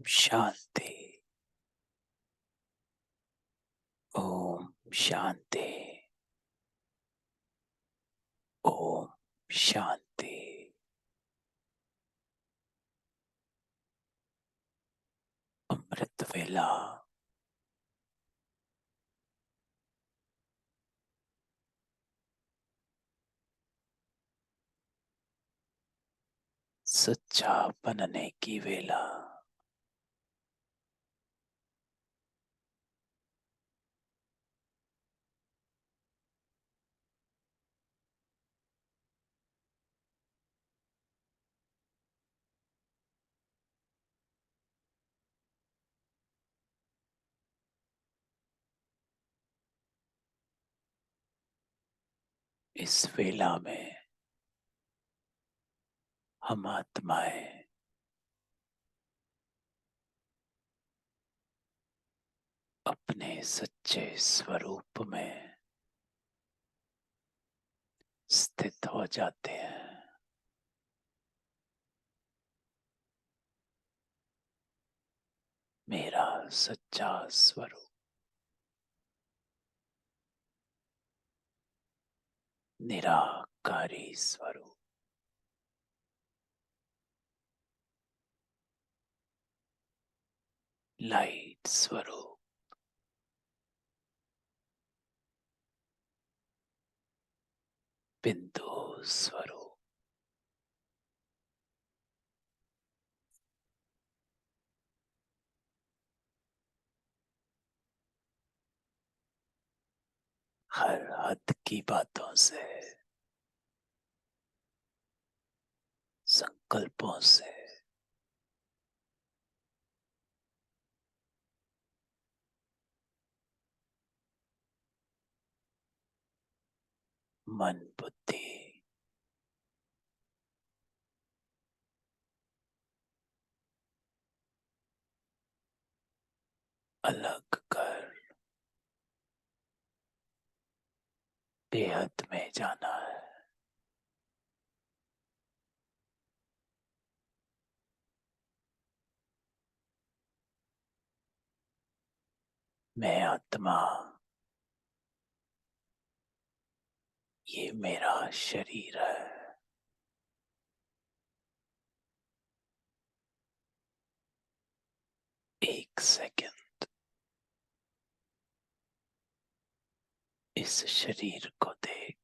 शांति। ओम शांति। ओम शांति। अमृत वेला। सच्चा बनने की वेला। इस वेला में हम आत्माएं अपने सच्चे स्वरूप में स्थित हो जाते हैं। मेरा सच्चा स्वरूप निराकारी स्वरूप, लाइट स्वरूप, बिंदु स्वरूप, हर हद की बातों से, संकल्पों से मन बुद्धि अलग कर बेहद में जाना है। मैं आत्मा, ये मेरा शरीर है। एक सेकंड इस शरीर को देख।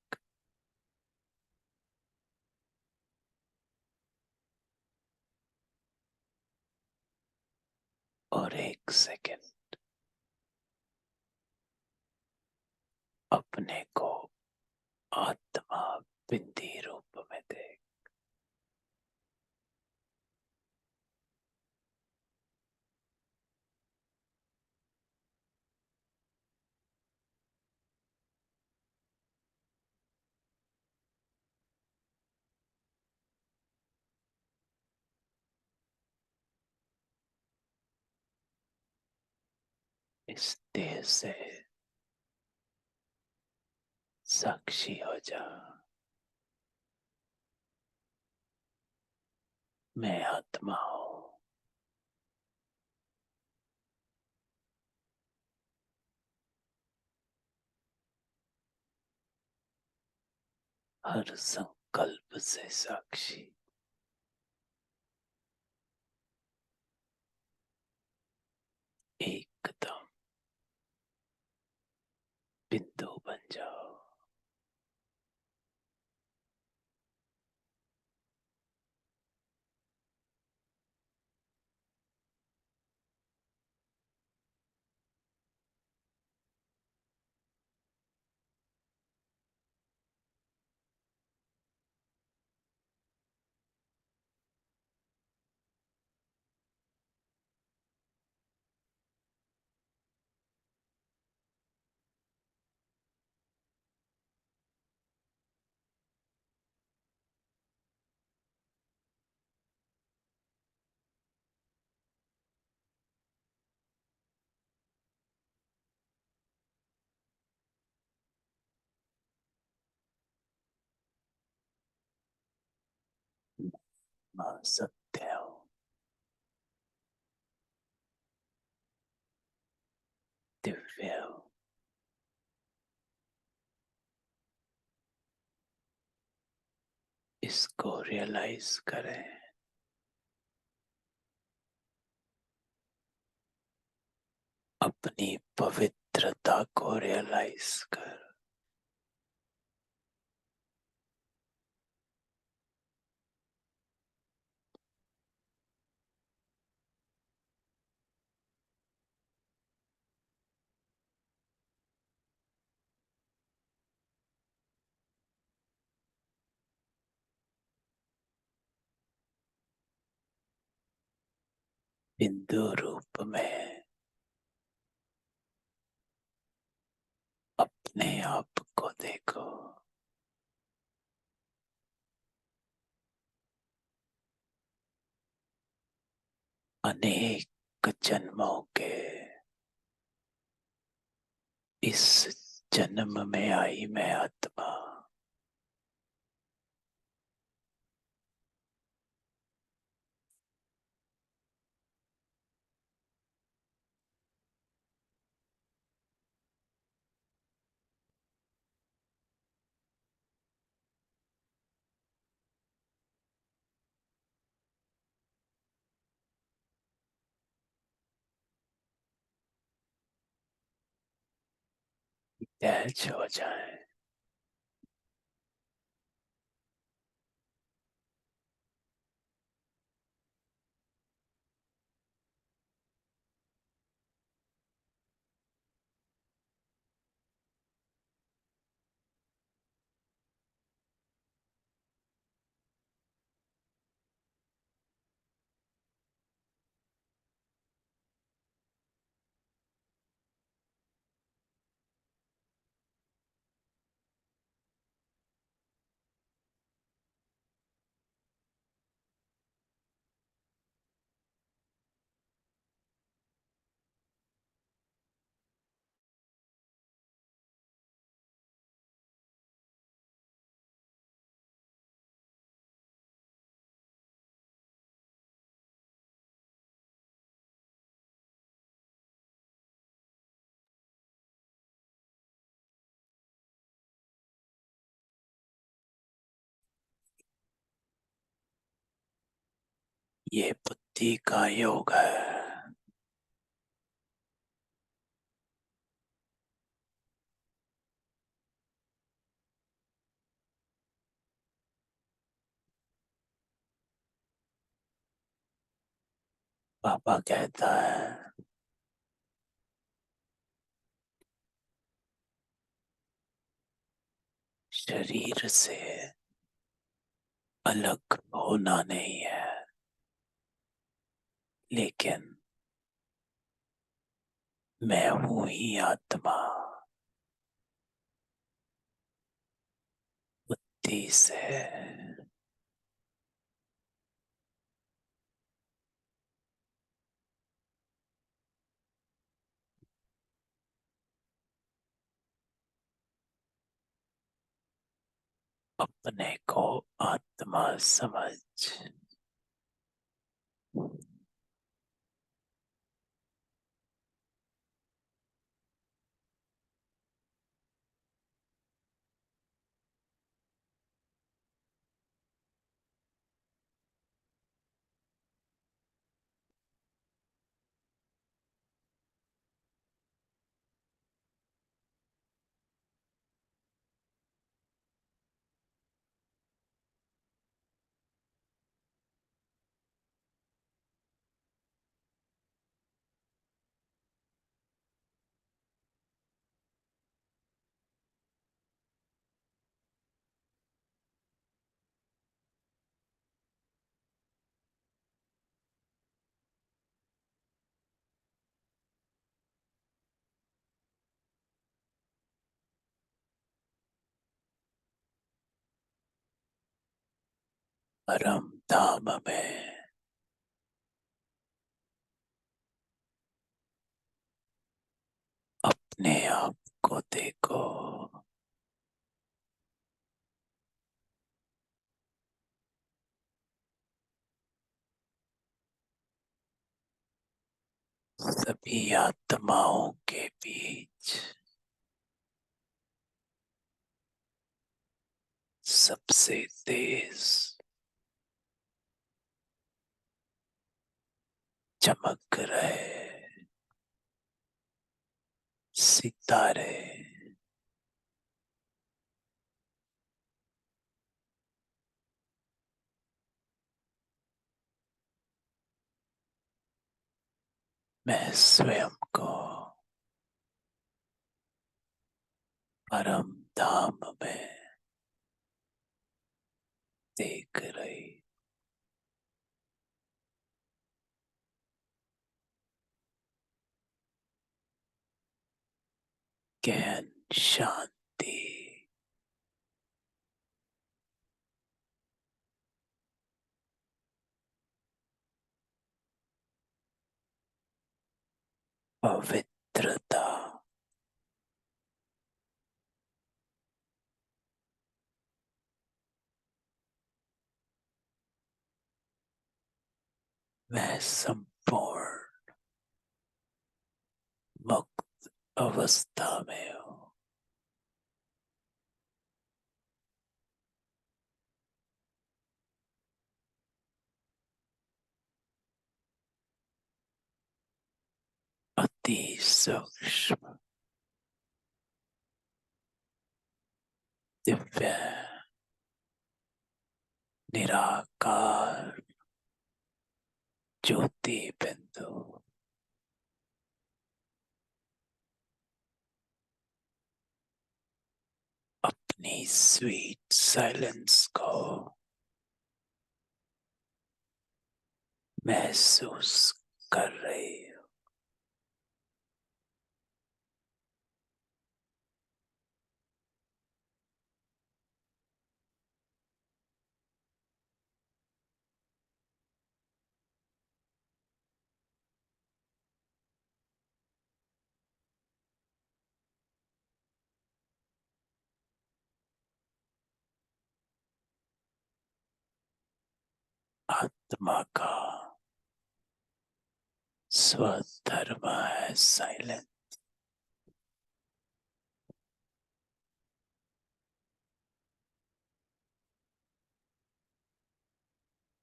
और एक सेकंड अपने को आत्मा बिंदी रूप में देख। इस देह से साक्षी हो जा। मैं आत्मा हूं। हर संकल्प से साक्षी। एकदम बिंदु बन जाओ। मैं सत्य हूं। इसको रियलाइज करें। अपनी पवित्रता को रियलाइज कर। बिंदु रूप में अपने आप को देखो। अनेक जन्मों के इस जन्म में आई मैं आत्मा। अटैच हो जाए। ये बुद्धि का योग है। पापा कहता है शरीर से अलग होना नहीं है, लेकिन मैं हूं ही आत्मा। बुद्धि से अपने को आत्मा समझ। परम धाम में अपने आप को देखो। सभी आत्माओं के बीच सबसे तेज चमक रहे सितारे मैं स्वयं को परम धाम में देख रही गहन शांति पवित्रता मैं संपूर्ण मुक्त अवस्था में हूँ। अति सूक्ष्म दिव्य निराकार ज्योति बिंदु अपनी स्वीट साइलेंस को महसूस कर रही हूँ। आत्मा का स्वधर्म है साइलेंस।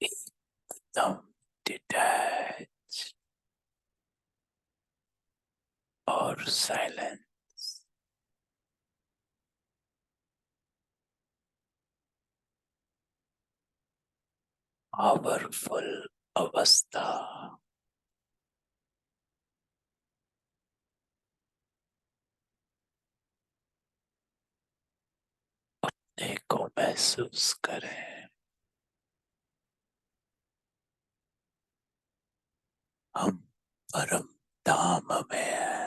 एकदम डिटैच और साइलेंट पावरफुल अवस्था को महसूस करें। हम परम धाम में हैं।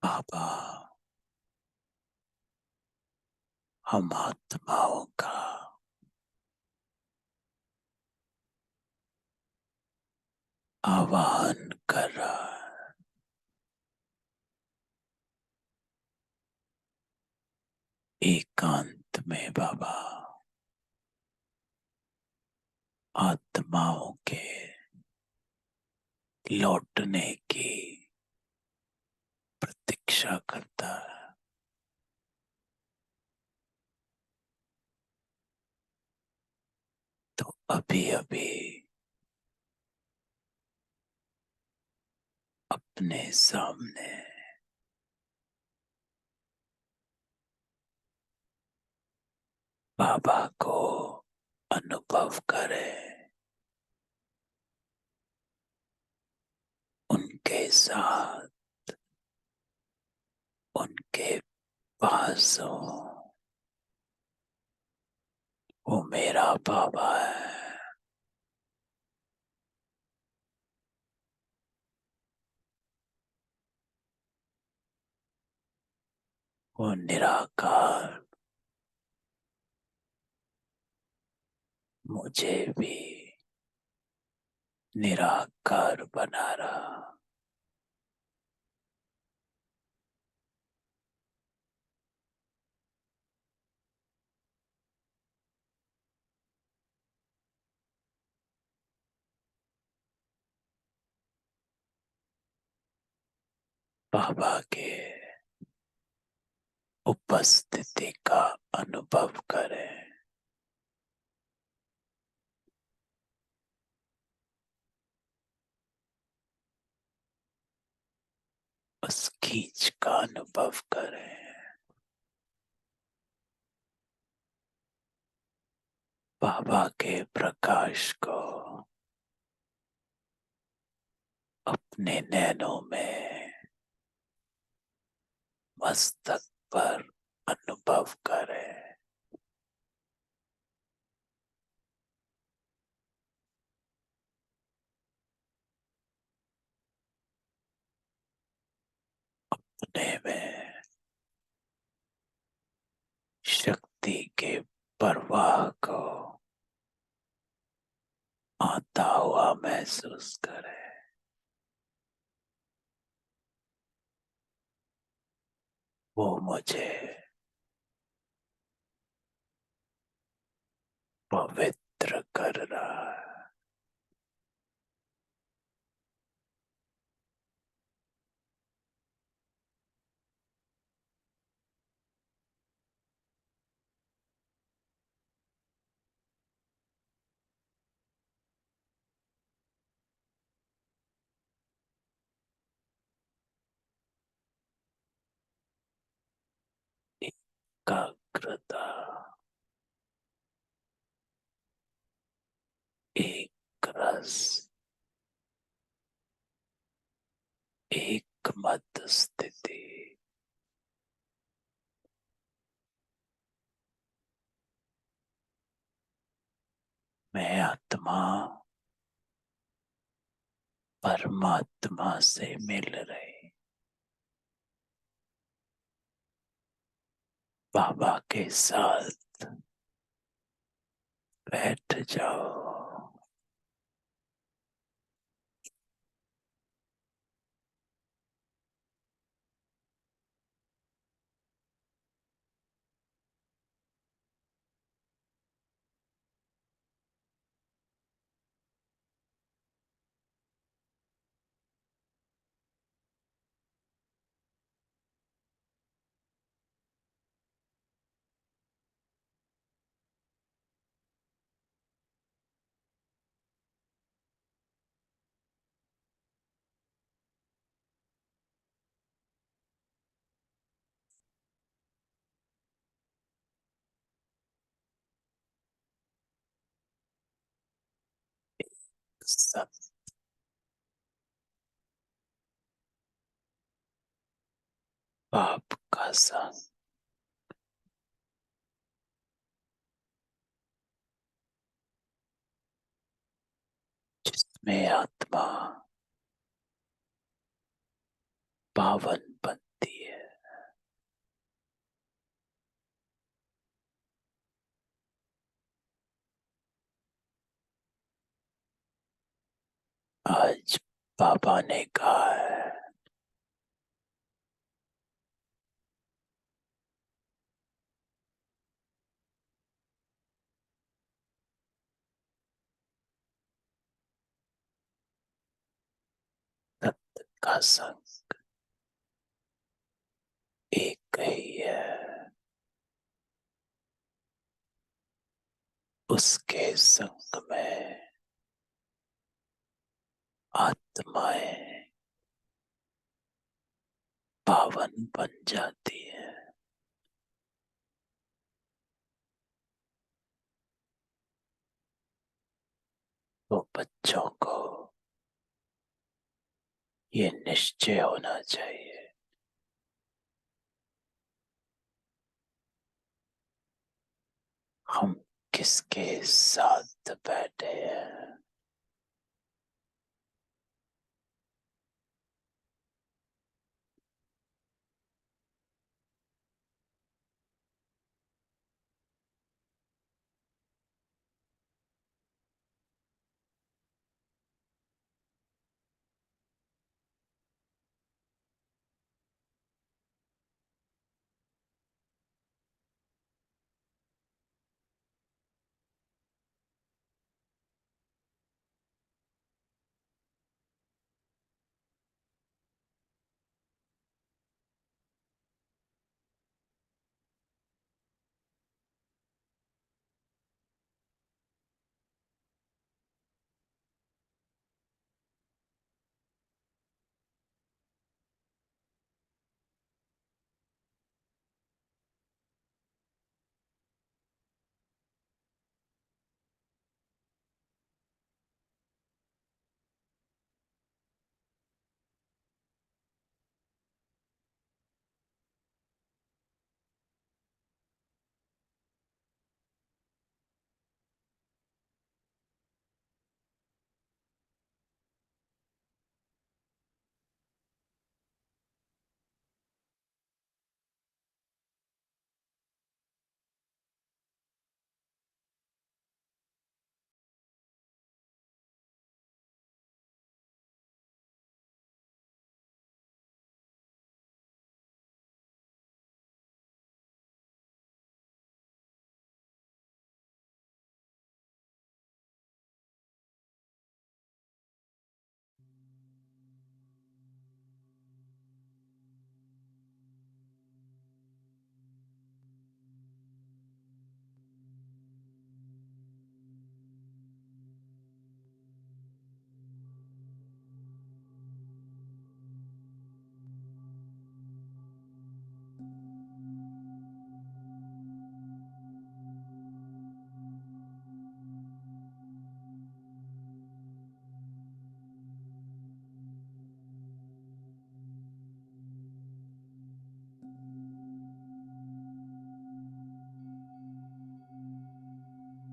बाबा, हम आत्माओं का आवाहन कर रहा है। एकांत में बाबा, आत्माओं के लौटने की प्रतीक्षा करता है। तो अभी अभी अपने सामने बाबा को अनुभव करें, उनके साथ, उनके पास हो। वो मेरा बाबा है। वो निराकार मुझे भी निराकार बना रहा। बाबा के उपस्थिति का अनुभव करें। उस खींच का अनुभव करें। बाबा के प्रकाश को अपने नैनों में, मस्तक पर अनुभव करें। अपने में शक्ति के प्रवाह को आता हुआ महसूस करें। वो मुझे पवित्र कर रहा है। एकाग्रता, एक रस, एक मत स्थिति। मैं आत्मा परमात्मा से मिल रही। बाबा के साथ बैठ जाओ। सब बाप का संग, जिसमें आत्मा पावन बनती बाबा ने कहा है सत्य का संग एक ही है, उसके संग में आत्माएं पावन बन जाती है। तो बच्चों को ये निश्चय होना चाहिए, हम किसके साथ बैठे हैं।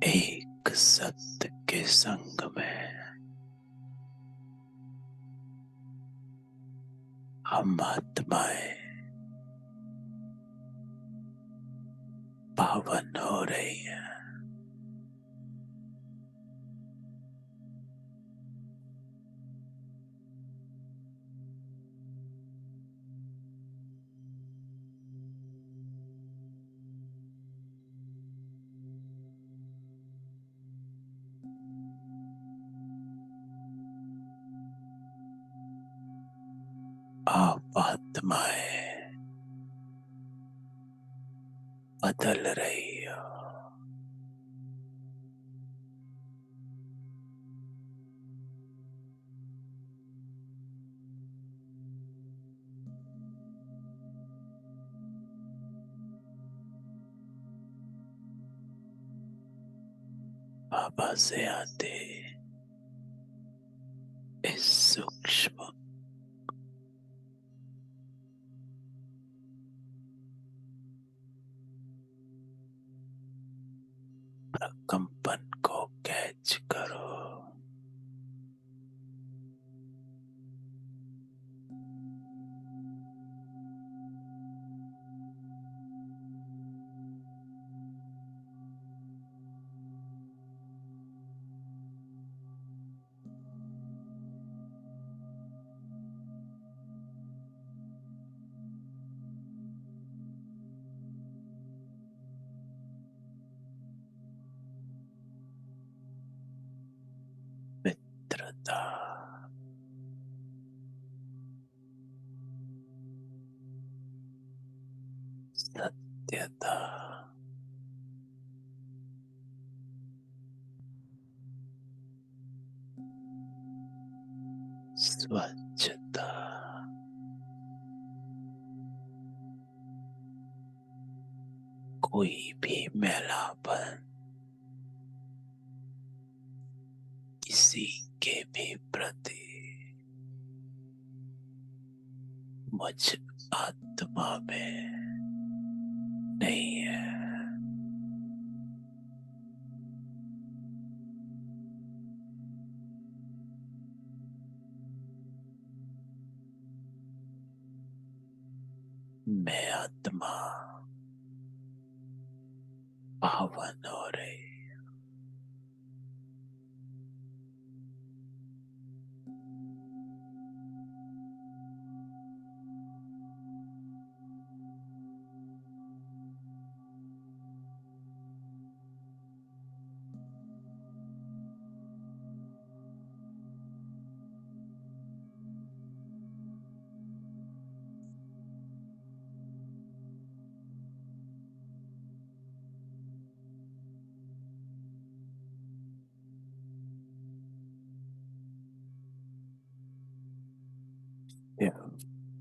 एक सत्य के संग में हम आत्माएं पावन हो रही हैं। आप आत्माएं बदल रही हो। बाबा से आते इस सूक्ष्म प्रकंपन को कैच करो। सत्यता, स्वच्छता, कोई भी मैलापन किसी के भी प्रति मुझ आत्मा में नहीं है। मैं आत्मा पावन हो रही।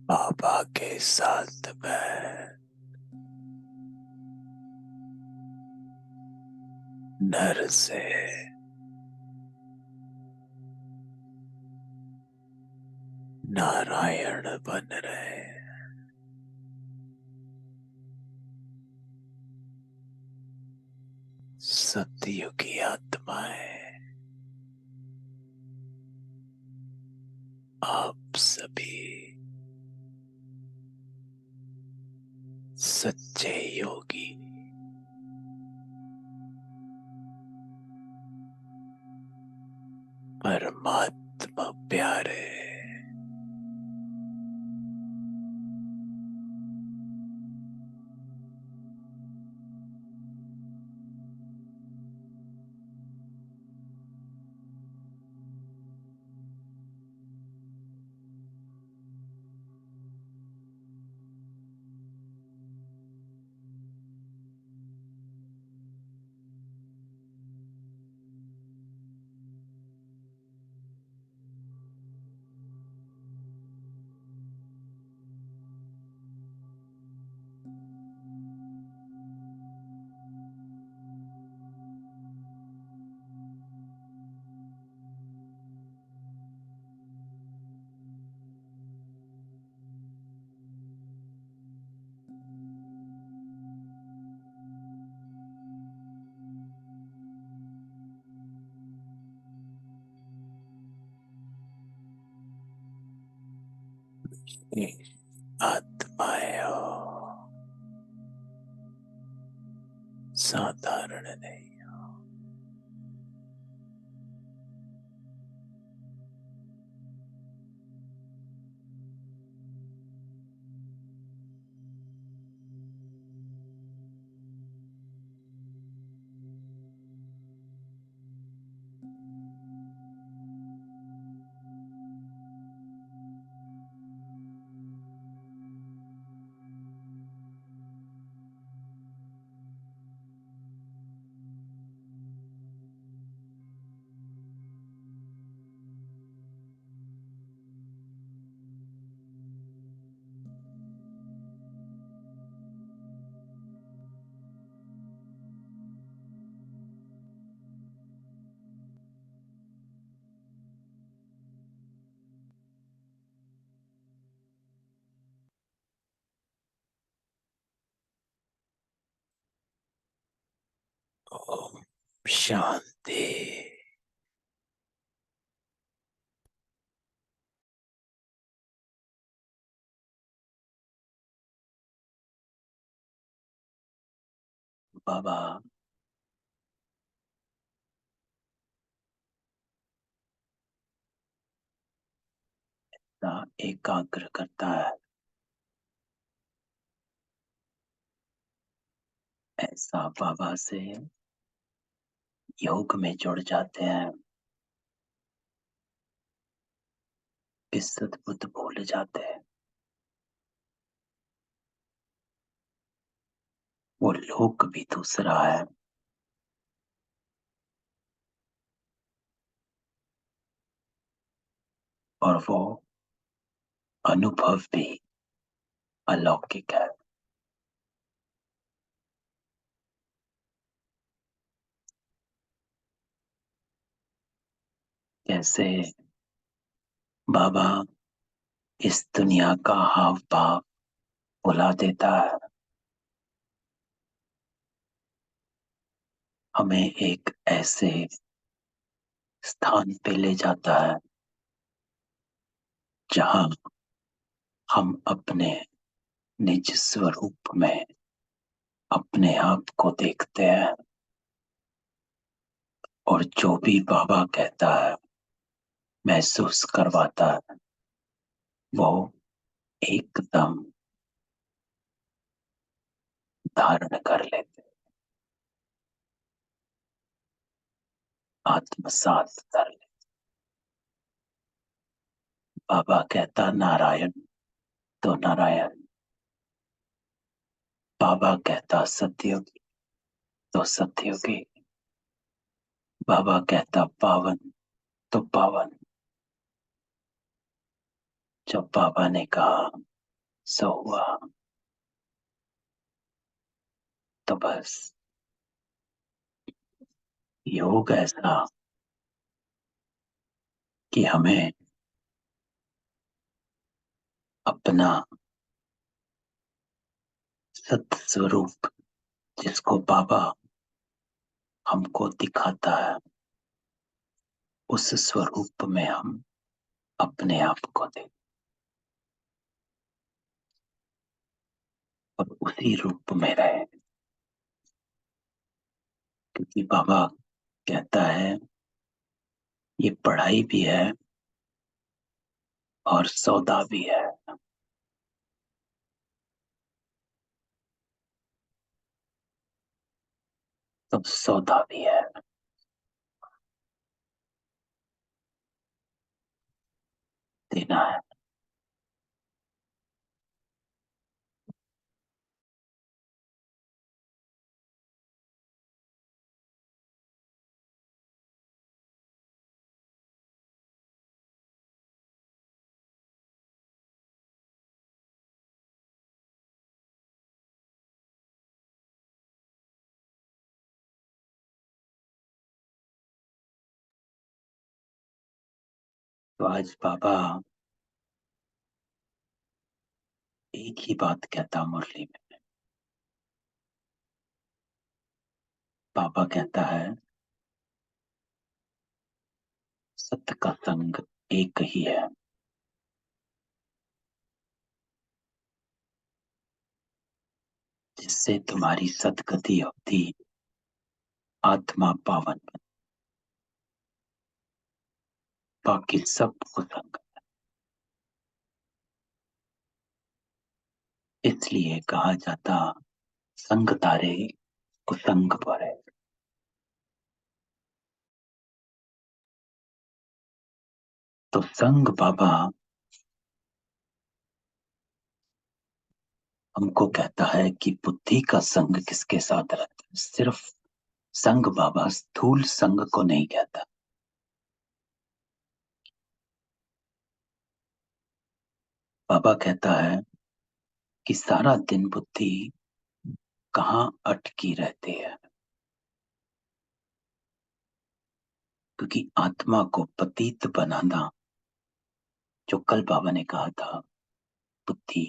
बाबा के साथ मैं नर से नारायण बन रहे। सतयुगी आत्माएं आप सभी सच्चे योगी परमात्मा प्यारे आत्माएं हो, साधारण नहीं। ओम शांति। बाबा एकाग्र करता है, ऐसा बाबा से योग में जुड़ जाते हैं, इज्जत बुद्ध भूल जाते हैं। वो लोक भी दूसरा है और वो अनुभव भी अलौकिक है। जैसे बाबा इस दुनिया का हाव भाव भुला देता है, हमें एक ऐसे स्थान पे ले जाता है जहां हम अपने निज स्वरूप में अपने आप को देखते हैं, और जो भी बाबा कहता है, महसूस करवाता है, वो एकदम धारण कर लेते, आत्मसात कर लेते। बाबा कहता नारायण तो नारायण, बाबा कहता सतयुगी तो सतयुगी, बाबा कहता पावन तो पावन। जब बाबा ने कहा सो हुआ, तो बस योग ऐसा कि हमें अपना सत स्वरूप, जिसको बाबा हमको दिखाता है, उस स्वरूप में हम अपने आप को दें और उसी रूप में रहे। क्योंकि बाबा कहता है ये पढ़ाई भी है और सौदा भी है। तो सौदा भी है, देना है। तो आज बाबा एक ही बात कहता मुरली में। बाबा कहता है सत्य का संग एक ही है, जिससे तुम्हारी सदगति होती, आत्मा पावन। बाकी सब कुसंग। इसलिए कहा जाता संग तारे कुसंग परे। तो संग बाबा हमको कहता है कि बुद्धि का संग किसके साथ रहता है। सिर्फ संग बाबा स्थूल संग को नहीं कहता। बाबा कहता है कि सारा दिन बुद्धि कहाँ अटकी रहती है, क्योंकि आत्मा को पतित बनाना, जो कल बाबा ने कहा था, बुद्धि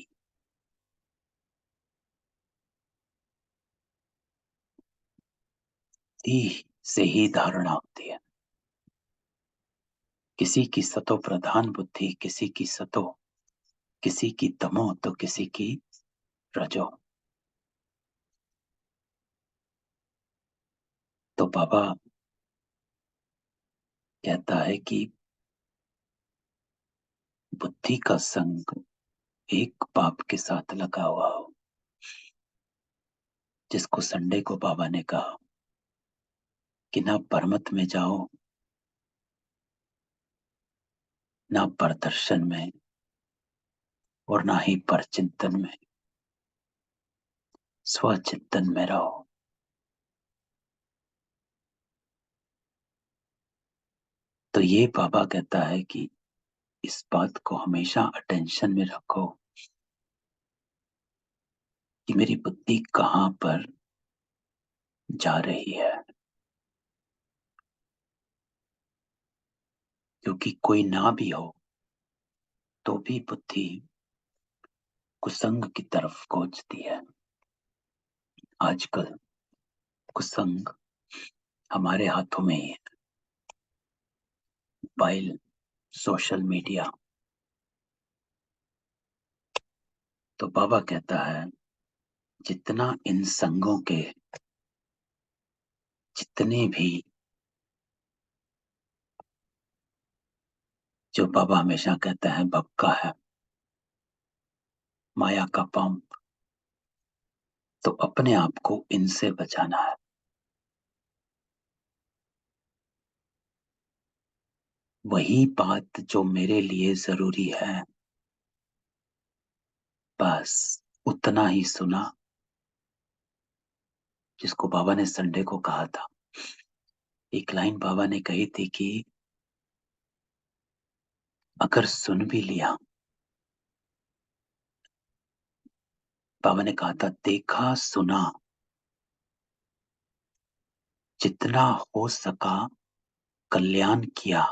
से ही धारणा होती है। किसी की सतो प्रधान बुद्धि, किसी की सतो, किसी की तमो, तो किसी की रजो। तो बाबा कहता है कि बुद्धि का संग एक पाप के साथ लगा हुआ हो, जिसको संडे को बाबा ने कहा कि ना परमत में जाओ, ना परदर्शन में, और ना ही परचिंतन में। स्वचिंतन में रहो। तो ये बाबा कहता है कि इस बात को हमेशा अटेंशन में रखो कि मेरी बुद्धि कहाँ पर जा रही है, क्योंकि कोई ना भी हो तो भी बुद्धि कुसंग की तरफ खोजती है। आजकल कुसंग हमारे हाथों में ही है। Mobile, social media. तो बाबा कहता है जितना इन संगों के जितने भी, जो बाबा हमेशा कहता है बक्का है, माया का पंप, तो अपने आप को इनसे बचाना है। वही बात जो मेरे लिए जरूरी है, बस उतना ही सुना, जिसको बाबा ने संडे को कहा था। एक लाइन बाबा ने कही थी कि अगर सुन भी लिया, बाबा ने कहा था देखा सुना, जितना हो सका कल्याण किया,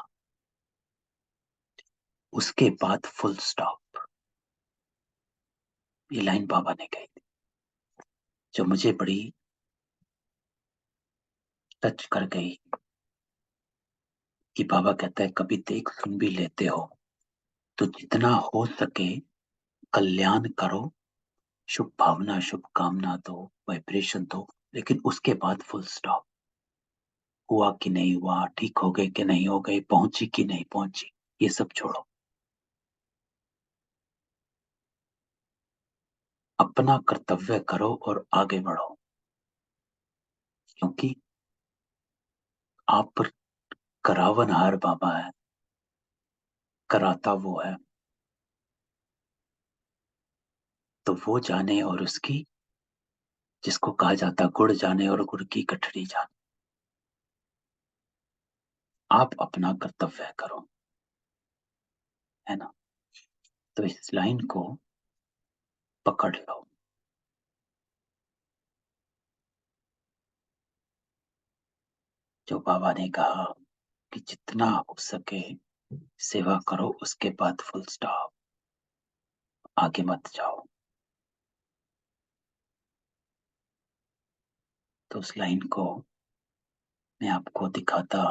उसके बाद फुल स्टॉप। ये लाइन बाबा ने कही थी, जो मुझे बड़ी टच कर गई। कि बाबा कहता है कभी देख सुन भी लेते हो तो जितना हो सके कल्याण करो, शुभ भावना शुभ कामना दो, वाइब्रेशन दो, लेकिन उसके बाद फुल स्टॉप। हुआ कि नहीं हुआ, ठीक हो गए कि नहीं हो गए, पहुंची कि नहीं पहुंची, ये सब छोड़ो। अपना कर्तव्य करो और आगे बढ़ो, क्योंकि आप पर करावनहार बाबा है, कराता वो है। तो वो जाने और उसकी, जिसको कहा जाता गुड़ जाने और गुड़ की गठरी जाने। आप अपना कर्तव्य करो, है ना। तो इस लाइन को पकड़ लो। जो बाबा ने कहा कि जितना हो सके सेवा करो, उसके बाद फुल स्टॉप, आगे मत जाओ। तो उस लाइन को मैं आपको दिखाता।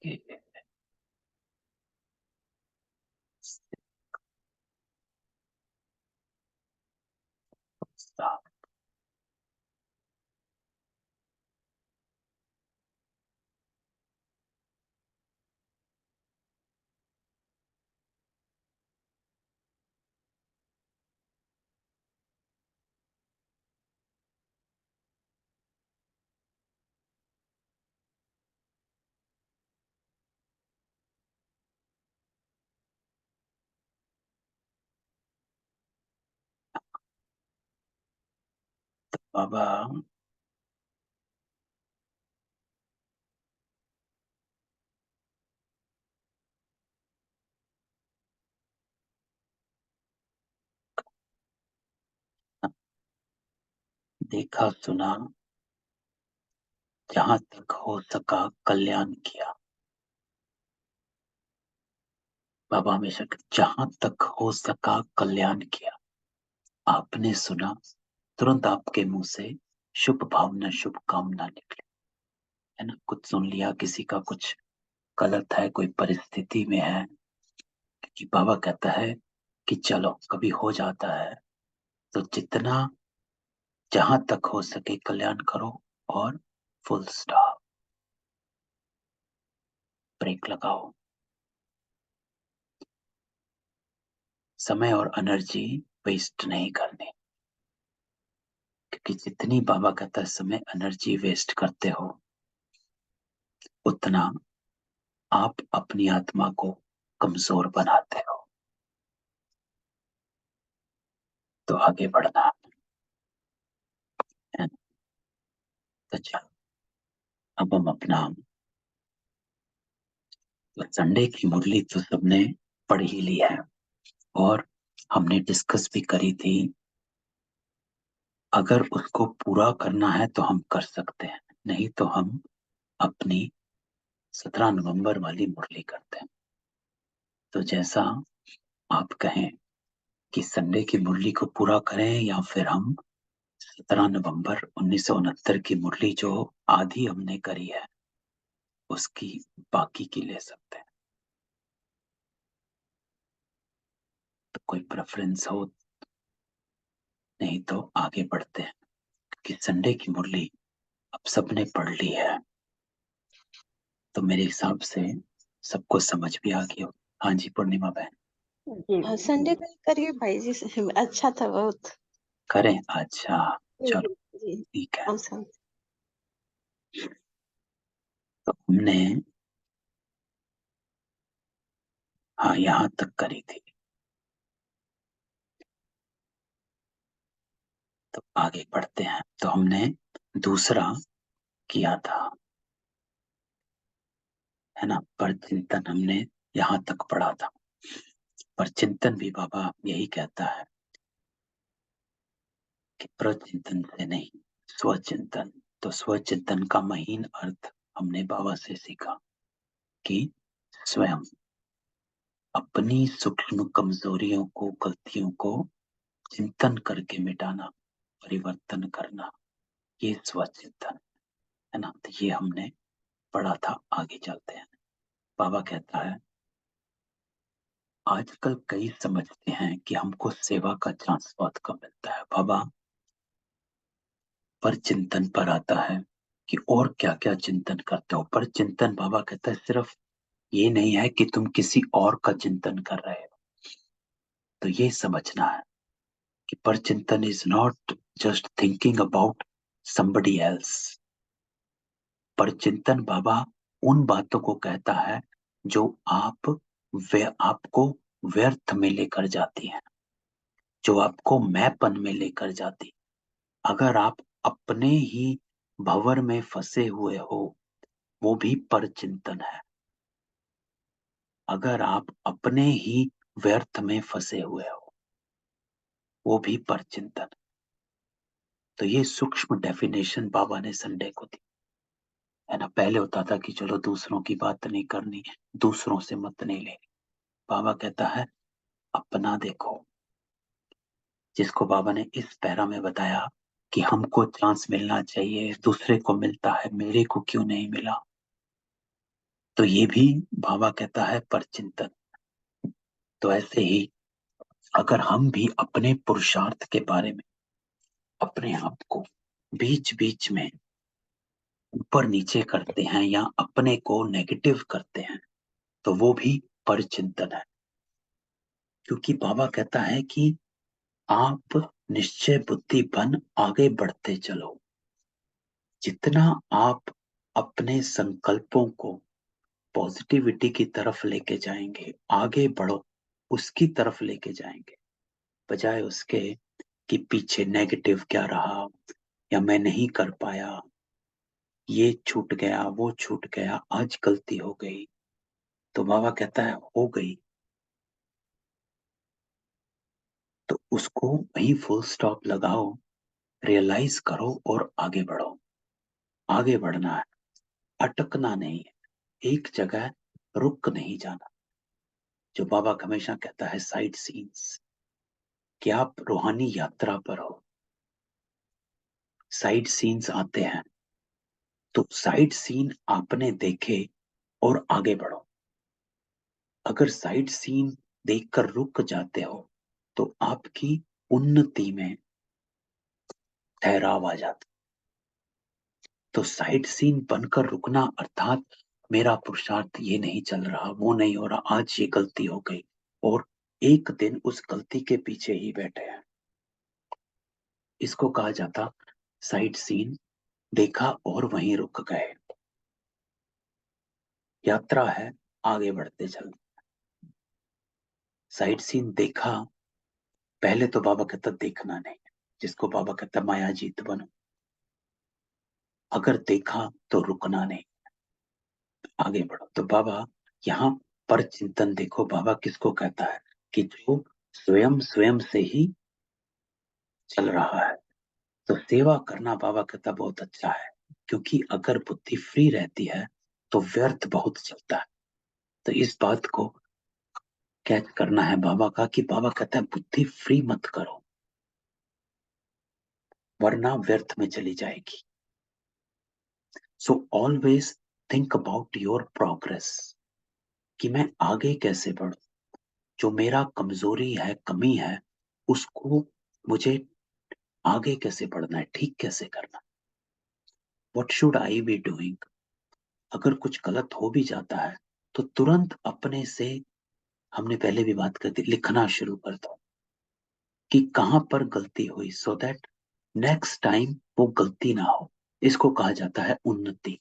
कि बाबा देखा सुना, जहां तक हो सका कल्याण किया। बाबा हमेशा जहां तक हो सका कल्याण किया। आपने सुना, तुरंत आपके मुंह से शुभ भावना शुभ कामना निकली, है ना। कुछ सुन लिया, किसी का कुछ गलत है, कोई परिस्थिति में है, कि बाबा कहता है कि चलो कभी हो जाता है, तो जितना जहां तक हो सके कल्याण करो और फुल स्टॉप। ब्रेक लगाओ। समय और एनर्जी वेस्ट नहीं करनी, क्योंकि जितनी बाबा कहता है समय एनर्जी वेस्ट करते हो, उतना आप अपनी आत्मा को कमजोर बनाते हो। तो आगे बढ़ना है। तो चलो, अब हम अपना संडे की मुरली तो सबने पढ़ ही ली है, और हमने डिस्कस भी करी थी। अगर उसको पूरा करना है तो हम कर सकते हैं, नहीं तो हम अपनी 17 नवंबर वाली मुरली करते हैं। तो जैसा आप कहें कि संडे की मुरली को पूरा करें, या फिर हम 17 नवंबर 1969 की मुरली जो आधी हमने करी है उसकी बाकी की ले सकते हैं। तो कोई प्रेफरेंस हो? नहीं तो आगे बढ़ते हैं, कि संडे की मुरली अब सबने पढ़ ली है, तो मेरे हिसाब से सबको समझ भी आ गया हो। हाँ जी पूर्णिमा बहन। जी संडे का करिए भाई जी, अच्छा था बहुत। करें? अच्छा चलो जी ठीक है। awesome। तो हमने हाँ यहाँ तक करी थी, तो आगे बढ़ते हैं। तो हमने दूसरा किया था, है ना, पर चिंतन हमने यहाँ तक पढ़ा था। पर चिंतन भी बाबा यही कहता है कि प्रचिंतन से नहीं, स्वचिंतन। तो स्वचिंतन का महीन अर्थ हमने बाबा से सीखा कि स्वयं अपनी सूक्ष्म कमजोरियों को, गलतियों को चिंतन करके मिटाना, परिवर्तन करना, ये स्वचिंतन है ना। तो ये हमने पढ़ा था। आगे चलते हैं। बाबा कहता है आजकल कई समझते हैं कि हमको सेवा का चांस बहुत कम मिलता है। बाबा पर चिंतन पर आता है कि और क्या क्या चिंतन करते हो। पर चिंतन बाबा कहता है सिर्फ ये नहीं है कि तुम किसी और का चिंतन कर रहे हो। तो ये समझना है कि पर चिंतन is not just thinking about somebody else। पर चिंतन बाबा उन बातों को कहता है जो आपको व्यर्थ में लेकर जाती हैं, जो आपको मैंपन में लेकर जाती। अगर आप अपने ही भंवर में फंसे हुए हो, वो भी पर चिंतन है। अगर आप अपने ही व्यर्थ में फंसे हुए हो, वो भी पर चिंतन। तो ये सूक्ष्म डेफिनेशन बाबा ने संडे को दी, है ना। पहले होता था कि चलो दूसरों की बात नहीं करनी, दूसरों से मत नहीं लेनी। बाबा कहता है अपना देखो, जिसको बाबा ने इस पैरा में बताया कि हमको चांस मिलना चाहिए, दूसरे को मिलता है, मेरे को क्यों नहीं मिला। तो ये भी बाबा कहता है पर चिंतन। तो ऐसे ही अगर हम भी अपने पुरुषार्थ के बारे में अपने आप को बीच बीच में ऊपर नीचे करते हैं, या अपने को नेगेटिव करते हैं, तो वो भी पर चिंतन है। क्योंकि बाबा कहता है कि आप निश्चय बुद्धि बन आगे बढ़ते चलो। जितना आप अपने संकल्पों को पॉजिटिविटी की तरफ लेके जाएंगे, आगे बढ़ो, उसकी तरफ लेके जाएंगे, बजाय उसके कि पीछे नेगेटिव क्या रहा, या मैं नहीं कर पाया, ये छूट गया, वो छूट गया, आज गलती हो गई। तो बाबा कहता है हो गई, तो उसको वहीं फुल स्टॉप लगाओ, रियलाइज करो और आगे बढ़ो। आगे बढ़ना है, अटकना नहीं है, एक जगह रुक नहीं जाना। जो बाबा हमेशा कहता है साइड सीन्स, कि आप रूहानी यात्रा पर हो, साइड सीन्स आते हैं, तो साइड सीन आपने देखे और आगे बढ़ो। अगर साइड सीन देखकर रुक जाते हो, तो आपकी उन्नति में ठहराव आ जाता। तो साइड सीन बनकर रुकना अर्थात मेरा पुरुषार्थ ये नहीं चल रहा, वो नहीं हो रहा, आज ये गलती हो गई, और एक दिन उस गलती के पीछे ही बैठे हैं, इसको कहा जाता साइड सीन। देखा और वहीं रुक गए। यात्रा है, आगे बढ़ते चल। साइड सीन देखा, पहले तो बाबा कहता देखना नहीं, जिसको बाबा कहता माया जीत बनो। अगर देखा तो रुकना नहीं, आगे बढ़ो। तो बाबा यहाँ पर चिंतन देखो, बाबा किसको कहता है कि जो स्वयं स्वयं से ही चल रहा है। तो सेवा करना बाबा कहता बहुत अच्छा है, क्योंकि अगर बुद्धि फ्री रहती है तो व्यर्थ बहुत चलता है। तो इस बात को कैच करना है बाबा का, कि बाबा कहता है बुद्धि फ्री मत करो, वरना व्यर्थ में चली जाएगी। So always think about your progress, कि मैं आगे कैसे बढ़ूं, जो मेरा कमजोरी है, कमी है, उसको मुझे आगे कैसे बढ़ना है, ठीक कैसे करना। What should I be doing. अगर कुछ गलत हो भी जाता है तो तुरंत अपने से, हमने पहले भी बात कर दी, लिखना शुरू कर दो कि कहां पर गलती हुई, सो दैट नेक्स्ट टाइम वो गलती ना हो। इसको कहा जाता है उन्नति।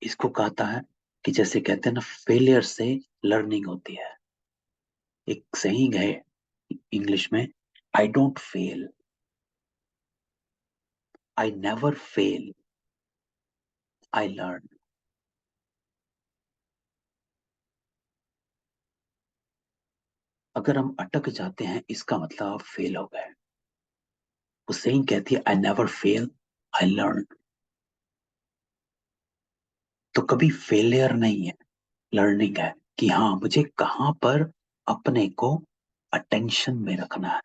इसको कहता है कि जैसे कहते हैं ना, फेलियर से लर्निंग होती है। एक सेइंग है इंग्लिश में, I don't fail, I never fail, I learn. अगर हम अटक जाते हैं, इसका मतलब आप फेल हो गए। वो सेइंग कहती है I never fail, I learn. तो कभी फेलियर नहीं है, लर्निंग है, कि हाँ मुझे कहां पर अपने को अटेंशन में रखना है।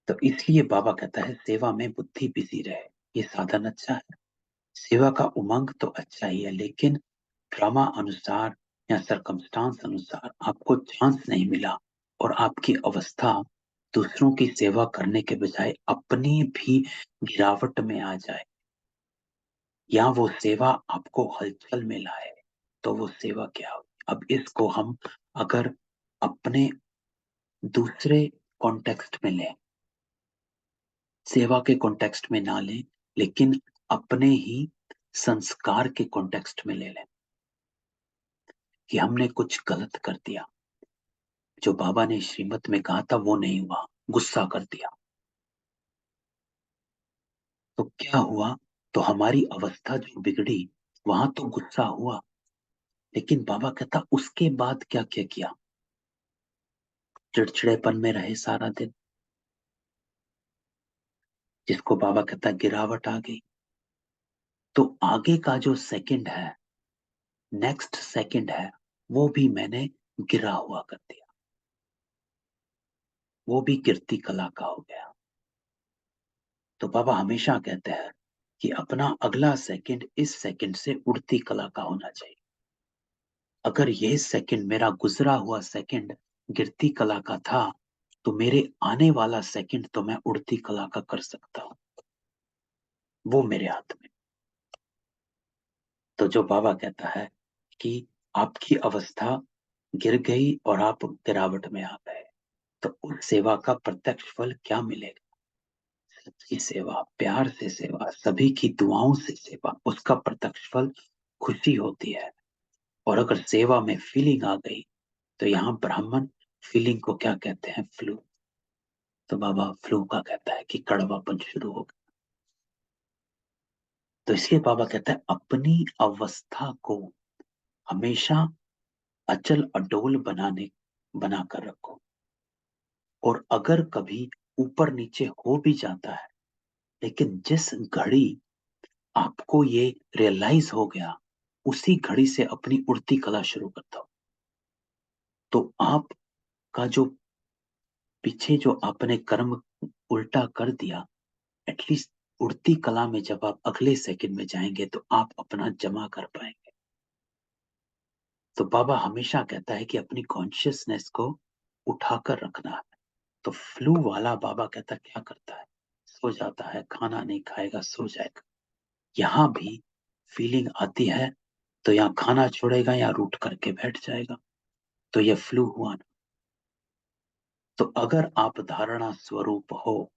तो इसलिए बाबा कहता है सेवा में बुद्धि बिजी रहे। ये साधन अच्छा है, सेवा का उमंग तो अच्छा ही है, लेकिन ड्रामा अनुसार या सरकमस्टांस अनुसार आपको चांस नहीं मिला, और आपकी अवस्था दूसरों की सेवा करने के बजाय अपनी भी गिरावट में आ जाए, या वो सेवा आपको हलचल में लाए, तो वो सेवा क्या हो। अब इसको हम अगर अपने दूसरे कॉन्टेक्स्ट में लें, सेवा के कॉन्टेक्स्ट में ना लें, लेकिन अपने ही संस्कार के कॉन्टेक्स्ट में ले लें, कि हमने कुछ गलत कर दिया, जो बाबा ने श्रीमत में कहा था वो नहीं हुआ, गुस्सा कर दिया, तो क्या हुआ, तो हमारी अवस्था जो बिगड़ी, वहां तो गुस्सा हुआ, लेकिन बाबा कहता उसके बाद क्या क्या किया, चिड़चिड़ेपन में रहे सारा दिन, जिसको बाबा कहता गिरावट आ गई। तो आगे का जो सेकंड है, नेक्स्ट सेकंड है, वो भी मैंने गिरा हुआ कर दिया, वो भी कीर्ति कला का हो गया। तो बाबा हमेशा कहते हैं कि अपना अगला सेकंड इस सेकंड से उड़ती कला का होना चाहिए। अगर ये सेकंड, मेरा गुजरा हुआ सेकंड गिरती कला का था, तो मेरे आने वाला सेकंड तो मैं उड़ती कला का कर सकता हूं, वो मेरे हाथ में। तो जो बाबा कहता है कि आपकी अवस्था गिर गई और आप गिरावट में आ गए, तो उस सेवा का प्रत्यक्ष फल क्या मिलेगा। सच्ची सेवा, प्यार से सेवा, सभी की दुआओं से सेवा, उसका प्रत्यक्ष फल खुशी होती है। और अगर सेवा में फीलिंग आ गई, तो यहाँ ब्राह्मण फीलिंग को क्या कहते हैं, फ्लू। तो बाबा फ्लू का कहता है कि कड़वापन शुरू हो गया। तो इसलिए बाबा कहता है अपनी अवस्था को हमेशा अचल अडोल बनाकर रखो। और अगर कभी ऊपर नीचे हो भी जाता है, लेकिन जिस घड़ी आपको ये रियलाइज हो गया, उसी घड़ी से अपनी उड़ती कला शुरू कर दो। तो आपका जो पीछे जो आपने कर्म उल्टा कर दिया, एटलीस्ट उड़ती कला में जब आप अगले सेकंड में जाएंगे, तो आप अपना जमा कर पाएंगे। तो बाबा हमेशा कहता है कि अपनी कॉन्शियसनेस को उठाकर रखना है। तो फ्लू वाला बाबा कहता क्या करता है, सो जाता है, खाना नहीं खाएगा, सो जाएगा। यहाँ भी फीलिंग आती है तो यहाँ खाना छोड़ेगा या रूठ करके बैठ जाएगा, तो ये फ्लू हुआ ना। तो अगर आप धारणा स्वरूप हो,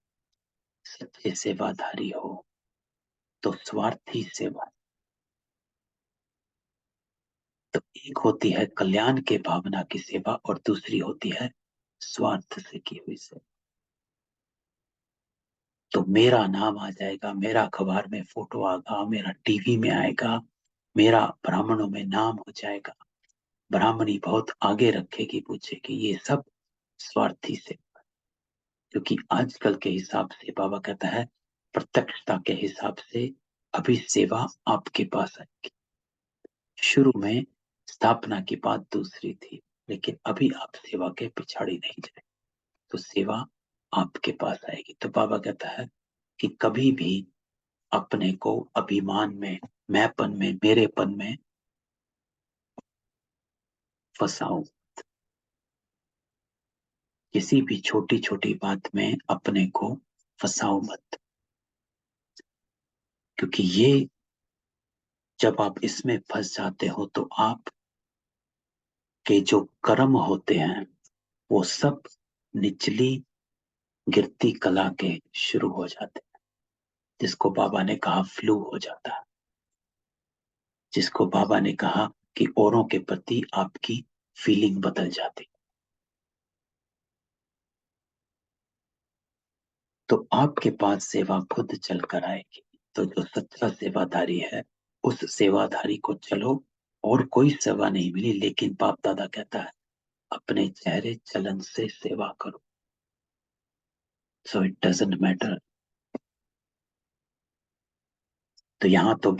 सच्चे सेवाधारी हो, तो स्वार्थी सेवा। तो एक होती है कल्याण के भावना की सेवा और दूसरी होती है स्वार्थ से की हुई सेवा। तो मेरा नाम आ जाएगा, मेरा अखबार में फोटो आएगा, मेरा टीवी में आएगा, मेरा ब्राह्मणों में नाम हो जाएगा, ब्राह्मणी बहुत आगे रखेगी, पूछेगी, ये सब स्वार्थी सेवा। क्योंकि आजकल के हिसाब से बाबा कहता है प्रत्यक्षता के हिसाब से अभी सेवा आपके पास आएगी। शुरू में स्थापना की बात दूसरी थी, लेकिन अभी आप सेवा के पिछाड़ी नहीं जाए, तो सेवा आपके पास आएगी। तो बाबा कहता है कि कभी भी अपने को अभिमान में, मैंपन में, मेरेपन में फंसाओ। किसी भी छोटी छोटी बात में अपने को फंसाओ मत, क्योंकि ये जब आप इसमें फंस जाते हो तो आप के जो कर्म होते हैं वो सब निचली गिरती कला के शुरू हो जाते हैं, जिसको बाबा ने कहा फ्लू हो जाता है, जिसको बाबा ने कहा कि औरों के प्रति आपकी फीलिंग बदल जाती। तो आपके पास सेवा खुद चल कर आएगी। तो जो सच्चा सेवाधारी है, उस सेवाधारी को चलो और कोई सेवा नहीं मिली, लेकिन बाप दादा कहता है अपने चेहरे चलन से सेवा करो। So it doesn't matter. तो यहाँ तो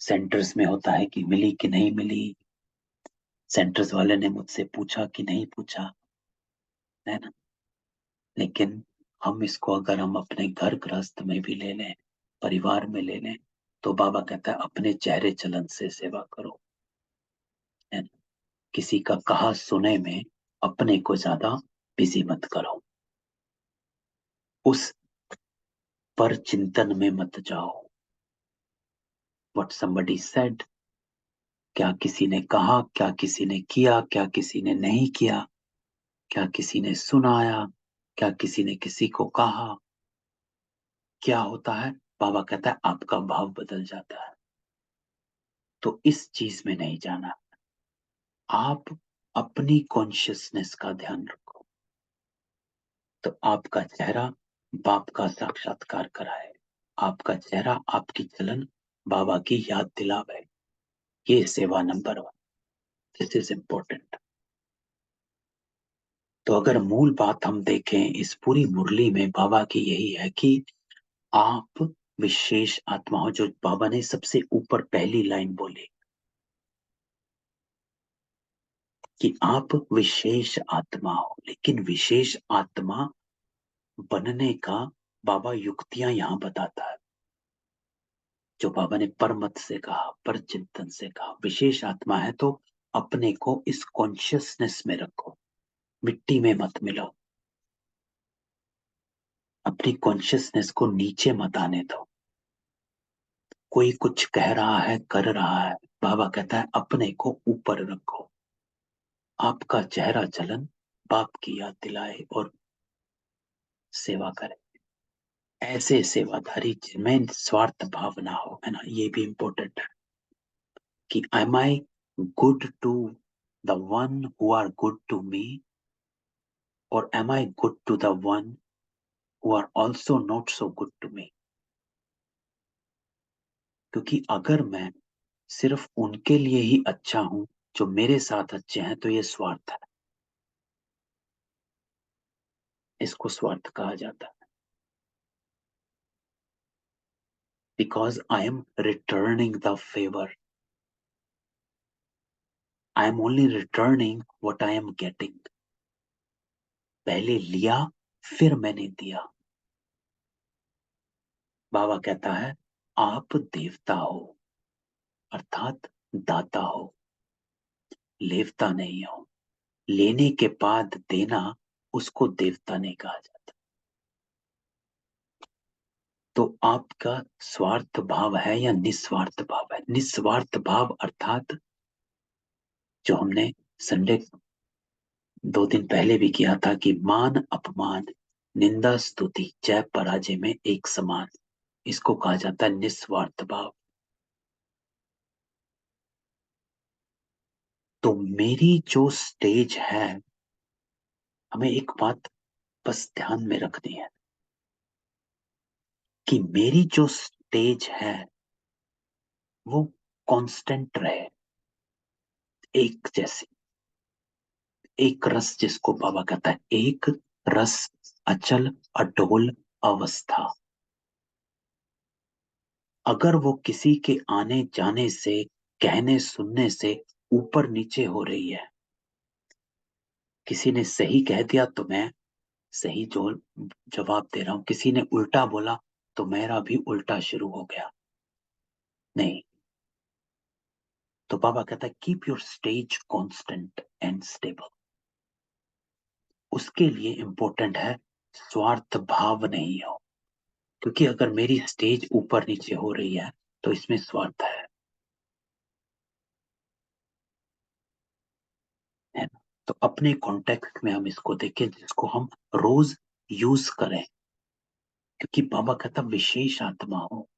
सेंटर्स में होता है कि मिली कि नहीं मिली, सेंटर्स वाले ने मुझसे पूछा कि नहीं पूछा, है ना। लेकिन हम इसको अगर हम अपने घर गृहस्थ में भी ले लें, परिवार में ले लें, तो बाबा कहता है अपने चेहरे चलन से सेवा करो, है ना। किसी का कहा सुने में अपने को ज्यादा बिजी मत करो, उस पर चिंतन में मत जाओ। What somebody said, क्या किसी ने कहा, क्या किसी ने किया, क्या किसी ने नहीं किया, क्या किसी ने सुनाया, क्या किसी ने किसी को कहा, क्या होता है। बाबा कहता है आपका भाव बदल जाता है। तो इस चीज में नहीं जाना। आप अपनी कॉन्शियसनेस का ध्यान रखो, तो आपका चेहरा बाप का साक्षात्कार कराए, आपका चेहरा आपकी चलन बाबा की याद दिलावे। ये सेवा नंबर 1, दिस इज इम्पोर्टेंट। तो अगर मूल बात हम देखें इस पूरी मुरली में, बाबा की यही है कि आप विशेष आत्मा हो। जो बाबा ने सबसे ऊपर पहली लाइन बोली कि आप विशेष आत्मा हो, लेकिन विशेष आत्मा बनने का बाबा युक्तियां यहां बताता है। जो बाबा ने परमत से कहा, पर चिंतन से कहा, विशेष आत्मा है तो अपने को इस कॉन्शियसनेस में रखो, मिट्टी में मत मिलाओ, अपनी कॉन्शियसनेस को नीचे मत आने दो। कोई कुछ कह रहा है, कर रहा है, बाबा कहता है अपने को ऊपर रखो, आपका चेहरा चलन बाप की याद दिलाए और सेवा करे। ऐसे सेवाधारी जिनमें स्वार्थ भाव ना हो, है ना। ये भी इंपॉर्टेंट है कि am I good to the one who are good to me, और am I good to the one who are also not so good to me. क्योंकि अगर मैं सिर्फ उनके लिए ही अच्छा हूं जो मेरे साथ अच्छे हैं, तो ये स्वार्थ है, इसको स्वार्थ कहा जाता है। Because I am returning the favour, I am only returning what I am getting. पहले लिया, फिर मैंने दिया। बाबा कहता है आप देवता हो, अर्थात दाता हो, लेवता नहीं हो। लेने के बाद देना, उसको देवता नहीं कहा जाता। तो आपका स्वार्थ भाव है या निस्वार्थ भाव है? निस्वार्थ भाव अर्थात जो हमने संडे 2 दिन पहले भी किया था कि मान अपमान, निंदा स्तुति, जय पराजय में एक समान, इसको कहा जाता है निस्वार्थ भाव। तो मेरी जो स्टेज है, हमें एक बात बस ध्यान में रखनी है कि मेरी जो स्टेज है वो कांस्टेंट रहे, एक जैसी, एक रस, जिसको बाबा कहता है एक रस, अचल अडोल अवस्था। अगर वो किसी के आने जाने से, कहने सुनने से ऊपर नीचे हो रही है, किसी ने सही कह दिया तो मैं सही जो जवाब दे रहा हूं, किसी ने उल्टा बोला तो मेरा भी उल्टा शुरू हो गया, नहीं। तो बाबा कहता है keep your stage constant and stable. उसके लिए इंपॉर्टेंट है स्वार्थ भाव नहीं हो, क्योंकि अगर मेरी स्टेज ऊपर नीचे हो रही है तो इसमें स्वार्थ है ना। तो अपने कॉन्टेक्स्ट में हम इसको देखें, जिसको हम रोज यूज करें, क्योंकि बाबा कहता विशेष आत्मा हो,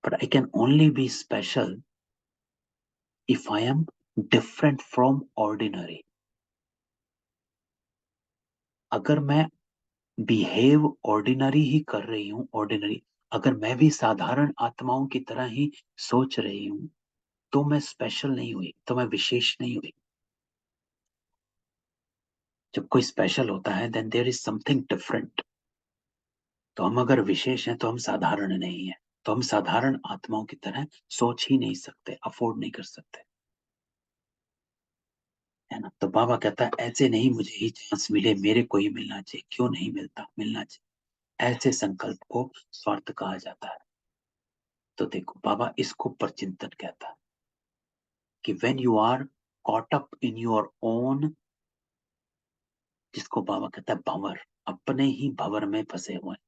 but I can only be special if I am different from ordinary। अगर मैं बिहेव ऑर्डिनरी ही कर रही हूं, ऑर्डिनरी, अगर मैं भी साधारण आत्माओं की तरह ही सोच रही हूं, तो मैं स्पेशल नहीं हुई, तो मैं विशेष नहीं हुई। जब कोई स्पेशल होता है then there is something different. तो हम अगर विशेष हैं तो हम साधारण नहीं है, तो हम साधारण आत्माओं की तरह सोच ही नहीं सकते, अफोर्ड नहीं कर सकते, है ना। तो बाबा कहता है ऐसे नहीं मुझे ही चांस मिले, मेरे को ही मिलना चाहिए, क्यों नहीं मिलता, मिलना चाहिए। ऐसे संकल्प को स्वार्थ कहा जाता है। तो देखो बाबा इसको परचिंतन कहता है कि when you are caught up in your own, जिसको बाबा कहता है भंवर, अपने ही भंवर में फंसे हुए हैं।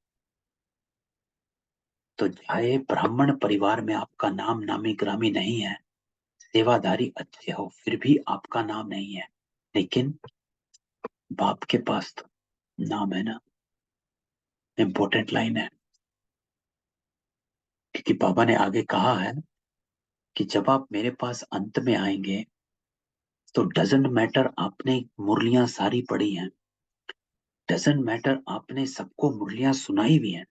तो चाहे ब्राह्मण परिवार में आपका नाम नामी ग्रामी नहीं है, सेवादारी अच्छे हो, फिर भी आपका नाम नहीं है, लेकिन बाप के पास तो नाम है ना। इंपॉर्टेंट लाइन है, क्योंकि बाबा ने आगे कहा है कि जब आप मेरे पास अंत में आएंगे तो डजेंट मैटर आपने मुरलियां सारी पढ़ी हैं, डजेंट मैटर आपने सबको मुरलियां सुनाई भी हैं,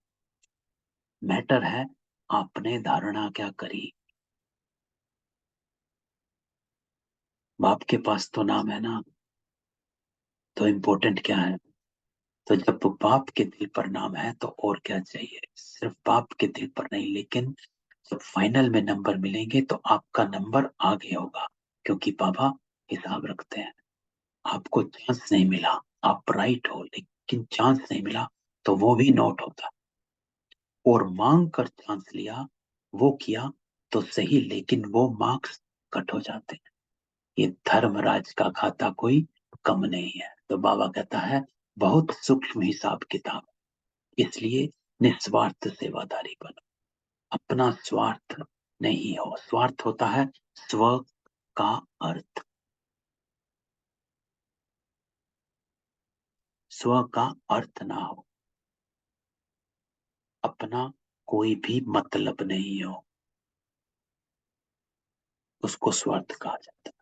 मैटर है आपने धारणा क्या करी। बाप के पास तो नाम है ना, तो इम्पोर्टेंट क्या है? तो जब बाप के दिल पर नाम है तो और क्या चाहिए? सिर्फ बाप के दिल पर नहीं, लेकिन जब फाइनल में नंबर मिलेंगे तो आपका नंबर आगे होगा, क्योंकि बाबा हिसाब रखते हैं। आपको चांस नहीं मिला, आप राइट हो, लेकिन चांस नहीं मिला तो वो भी नोट होता। और मांग कर चांस लिया, वो किया तो सही, लेकिन वो मार्क्स कट हो जाते हैं। ये धर्मराज का खाता कोई कम नहीं है। तो बाबा कहता है बहुत सूक्ष्म हिसाब किताब, इसलिए निस्वार्थ सेवादारी बनो। अपना स्वार्थ नहीं हो, स्वार्थ होता है स्व का अर्थ, स्व का अर्थ ना हो, अपना कोई भी मतलब नहीं हो, उसको स्वार्थ कहा जाता है।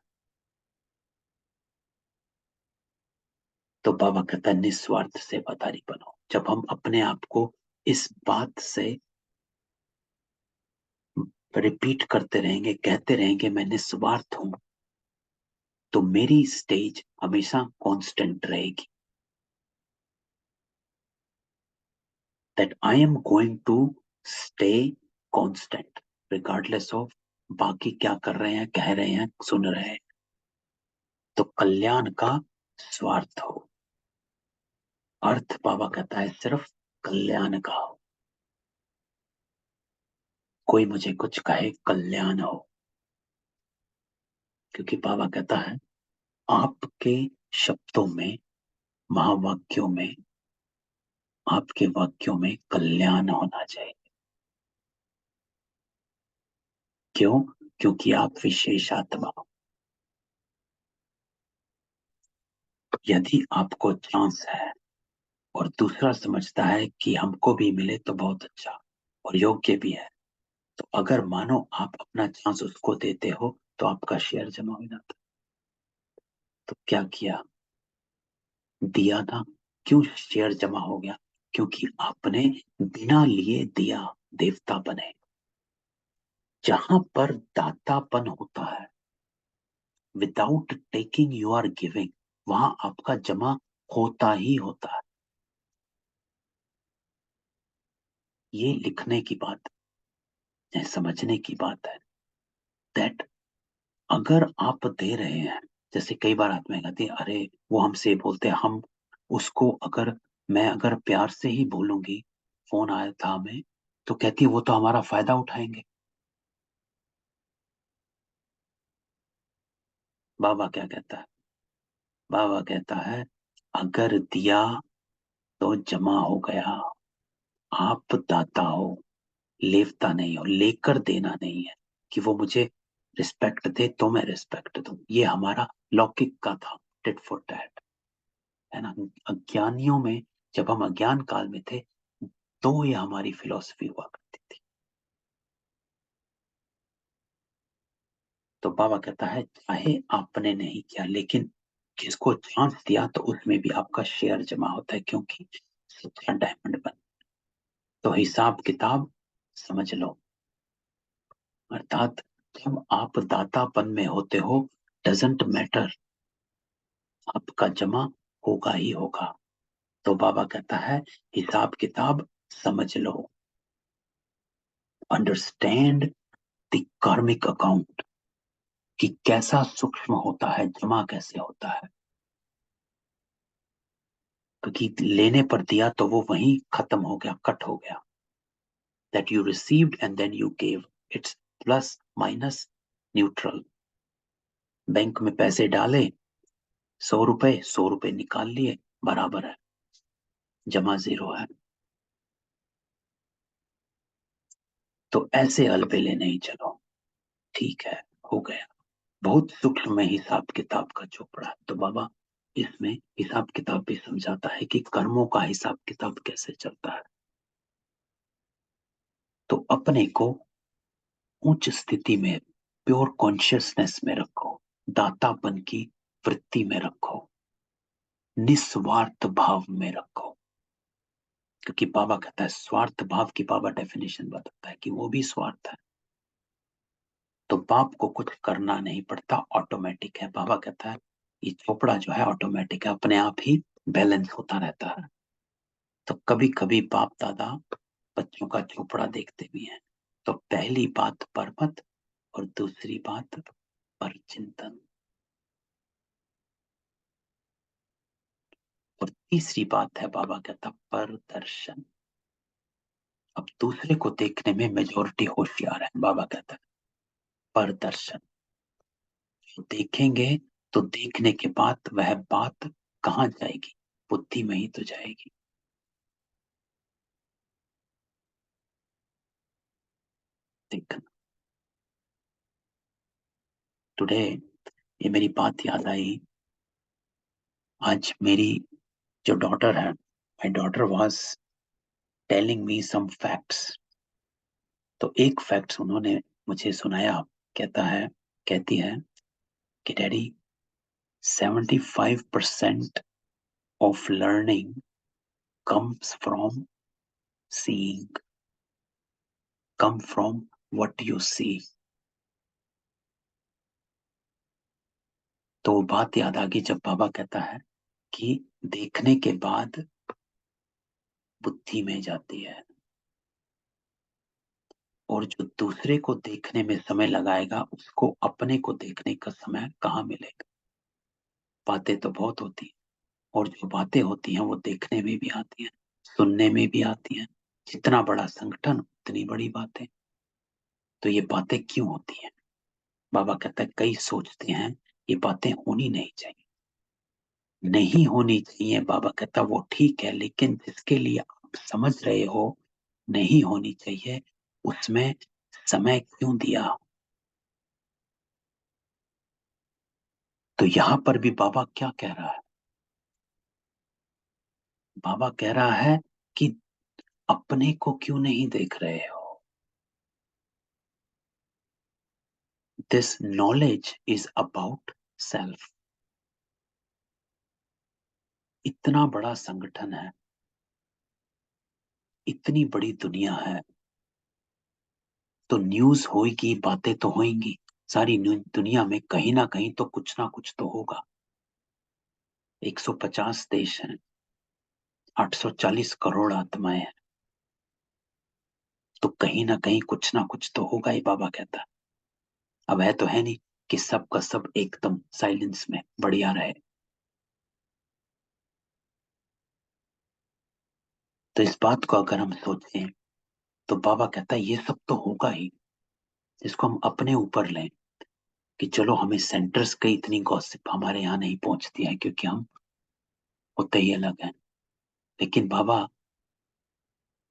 तो बाबा कहता है निस्वार्थ सेवादारी बनो। जब हम अपने आप को इस बात से रिपीट करते रहेंगे, कहते रहेंगे मैं निस्वार्थ हूं, तो मेरी स्टेज हमेशा कांस्टेंट रहेगी, that I am going to stay constant regardless of बाकी क्या कर रहे हैं, कह रहे हैं, सुन रहे हैं। तो कल्याण का स्वार्थ हो, अर्थ बाबा कहता है सिर्फ कल्याण का हो। कोई मुझे कुछ कहे, कल्याण हो, क्योंकि बाबा कहता है आपके शब्दों में, महावाक्यों में आपके वाक्यों में कल्याण होना चाहिए। क्यों? क्योंकि आप विशेष आत्मा हो। यदि आपको चांस है और दूसरा समझता है कि हमको भी मिले तो बहुत अच्छा और योग्य भी है, तो अगर मानो आप अपना चांस उसको देते हो तो आपका शेयर जमा हो जाता। तो क्या किया? दिया ना। क्यों शेयर जमा हो गया? क्योंकि आपने बिना लिए दिया, देवता बने। जहां पर दातापन होता है, without taking you are giving, वहां आपका जमा होता ही होता है। ये लिखने की बात है, समझने की बात है। दैट अगर आप दे रहे हैं, जैसे कई बार आत्मा कहती है अरे वो हमसे बोलते हैं, हम उसको अगर मैं अगर प्यार से ही बोलूंगी, फोन आया था हमें, तो कहती है वो तो हमारा फायदा उठाएंगे। बाबा क्या कहता है? बाबा कहता है अगर दिया तो जमा हो गया। आप दाता हो, लेवता नहीं हो। लेकर देना नहीं है कि वो मुझे रिस्पेक्ट दे तो मैं रिस्पेक्ट दूं। ये हमारा लौकिक का था, टिट फॉर टैट, है ना। अज्ञानियों में, जब हम अज्ञान काल में थे, तो ये हमारी फिलॉसफी हुआ करती थी। तो बाबा कहता है चाहे आपने नहीं किया, लेकिन जिसको चांस दिया तो उसमें भी आपका शेयर जमा होता है, क्योंकि सच्चा डायमंड बन। तो हिसाब किताब समझ लो। अर्थात जब आप दातापन में होते हो, डजंट मैटर, आपका जमा होगा ही होगा। तो बाबा कहता है हिसाब किताब समझ लो। अंडरस्टैंड द कार्मिक अकाउंट, कि कैसा सूक्ष्म होता है, जमा कैसे होता है। क्योंकि लेने पर दिया तो वो वहीं खत्म हो गया, कट हो गया। That you received and then you gave, it's plus minus neutral. Bank में पैसे डाले, 100 रुपए, 100 रुपए निकाल लिए, बराबर है, जमा जीरो है। तो ऐसे अलबेले नहीं चलो। ठीक है, हो गया। बहुत सूक्ष्म में हिसाब किताब का चोपड़ा है। तो बाबा इसमें हिसाब किताब भी समझाता है कि कर्मों का हिसाब किताब कैसे चलता है। तो अपने को उच्च स्थिति में, प्योर कॉन्शियसनेस में रखो, दातापन की वृत्ति में रखो, निस्वार्थ भाव में रखो। क्योंकि बाबा कहता है स्वार्थ भाव की, बाबा डेफिनेशन बताता है कि वो भी स्वार्थ है। तो बाप को कुछ करना नहीं पड़ता, ऑटोमेटिक है। बाबा कहता है ये चोपड़ा जो है ऑटोमेटिक है, अपने आप ही बैलेंस होता रहता है। तो कभी कभी बाप दादा बच्चों का चोपड़ा देखते भी हैं। तो पहली बात परमत, और दूसरी बात पर चिंतन, और तीसरी बात है बाबा कहता पर दर्शन। अब दूसरे को देखने में मेजोरिटी होशियार है, बाबा कहता है पर दर्शन। जो देखेंगे तो देखने के बाद वह बात कहाँ जाएगी? बुद्धि में ही तो जाएगी। देखना। टुडे ये मेरी बात याद आई। आज मेरी जो डॉटर है, my daughter was telling me some facts. तो एक फैक्ट्स उन्होंने मुझे सुनाया। कहता है कहती है कि daddy, 75% of learning comes from seeing, come from what you see। तो बात याद आ गई जब बाबा कहता है कि देखने के बाद बुद्धि में जाती है, और जो दूसरे को देखने में समय लगाएगा उसको अपने को देखने का समय कहाँ मिलेगा? बातें तो बहुत होती हैं, और जो बातें होती हैं वो देखने में भी आती हैं, सुनने में भी आती हैं। जितना बड़ा संगठन उतनी बड़ी बातें। तो ये बातें क्यों होती हैं? बाबा कहता है कई सोचते हैं ये बातें होनी नहीं चाहिए। नहीं होनी चाहिए, बाबा कहता वो ठीक है, लेकिन जिसके लिए आप समझ रहे हो नहीं होनी चाहिए, उसमें समय क्यों दिया? तो यहां पर भी बाबा क्या कह रहा है? बाबा कह रहा है कि अपने को क्यों नहीं देख रहे हो? This knowledge is about self. इतना बड़ा संगठन है, इतनी बड़ी दुनिया है, तो न्यूज होगी, बातें तो होंगी। सारी दुनिया में कहीं ना कुछ तो होगा। 150 देश हैं, 840 करोड़ आत्माएं हैं, तो कहीं ना कुछ तो होगा ही, बाबा कहता है। अब है तो है नहीं कि सब का सब एकदम साइलेंस में बढ़िया रहे। तो इस बात को अगर हम सोचें तो बाबा कहता है ये सब तो होगा ही। इसको हम अपने ऊपर लें कि चलो हमें सेंटर्स की इतनी गॉसिप हमारे यहाँ नहीं पहुंचती है, क्योंकि हम होते ही अलग हैं। लेकिन बाबा,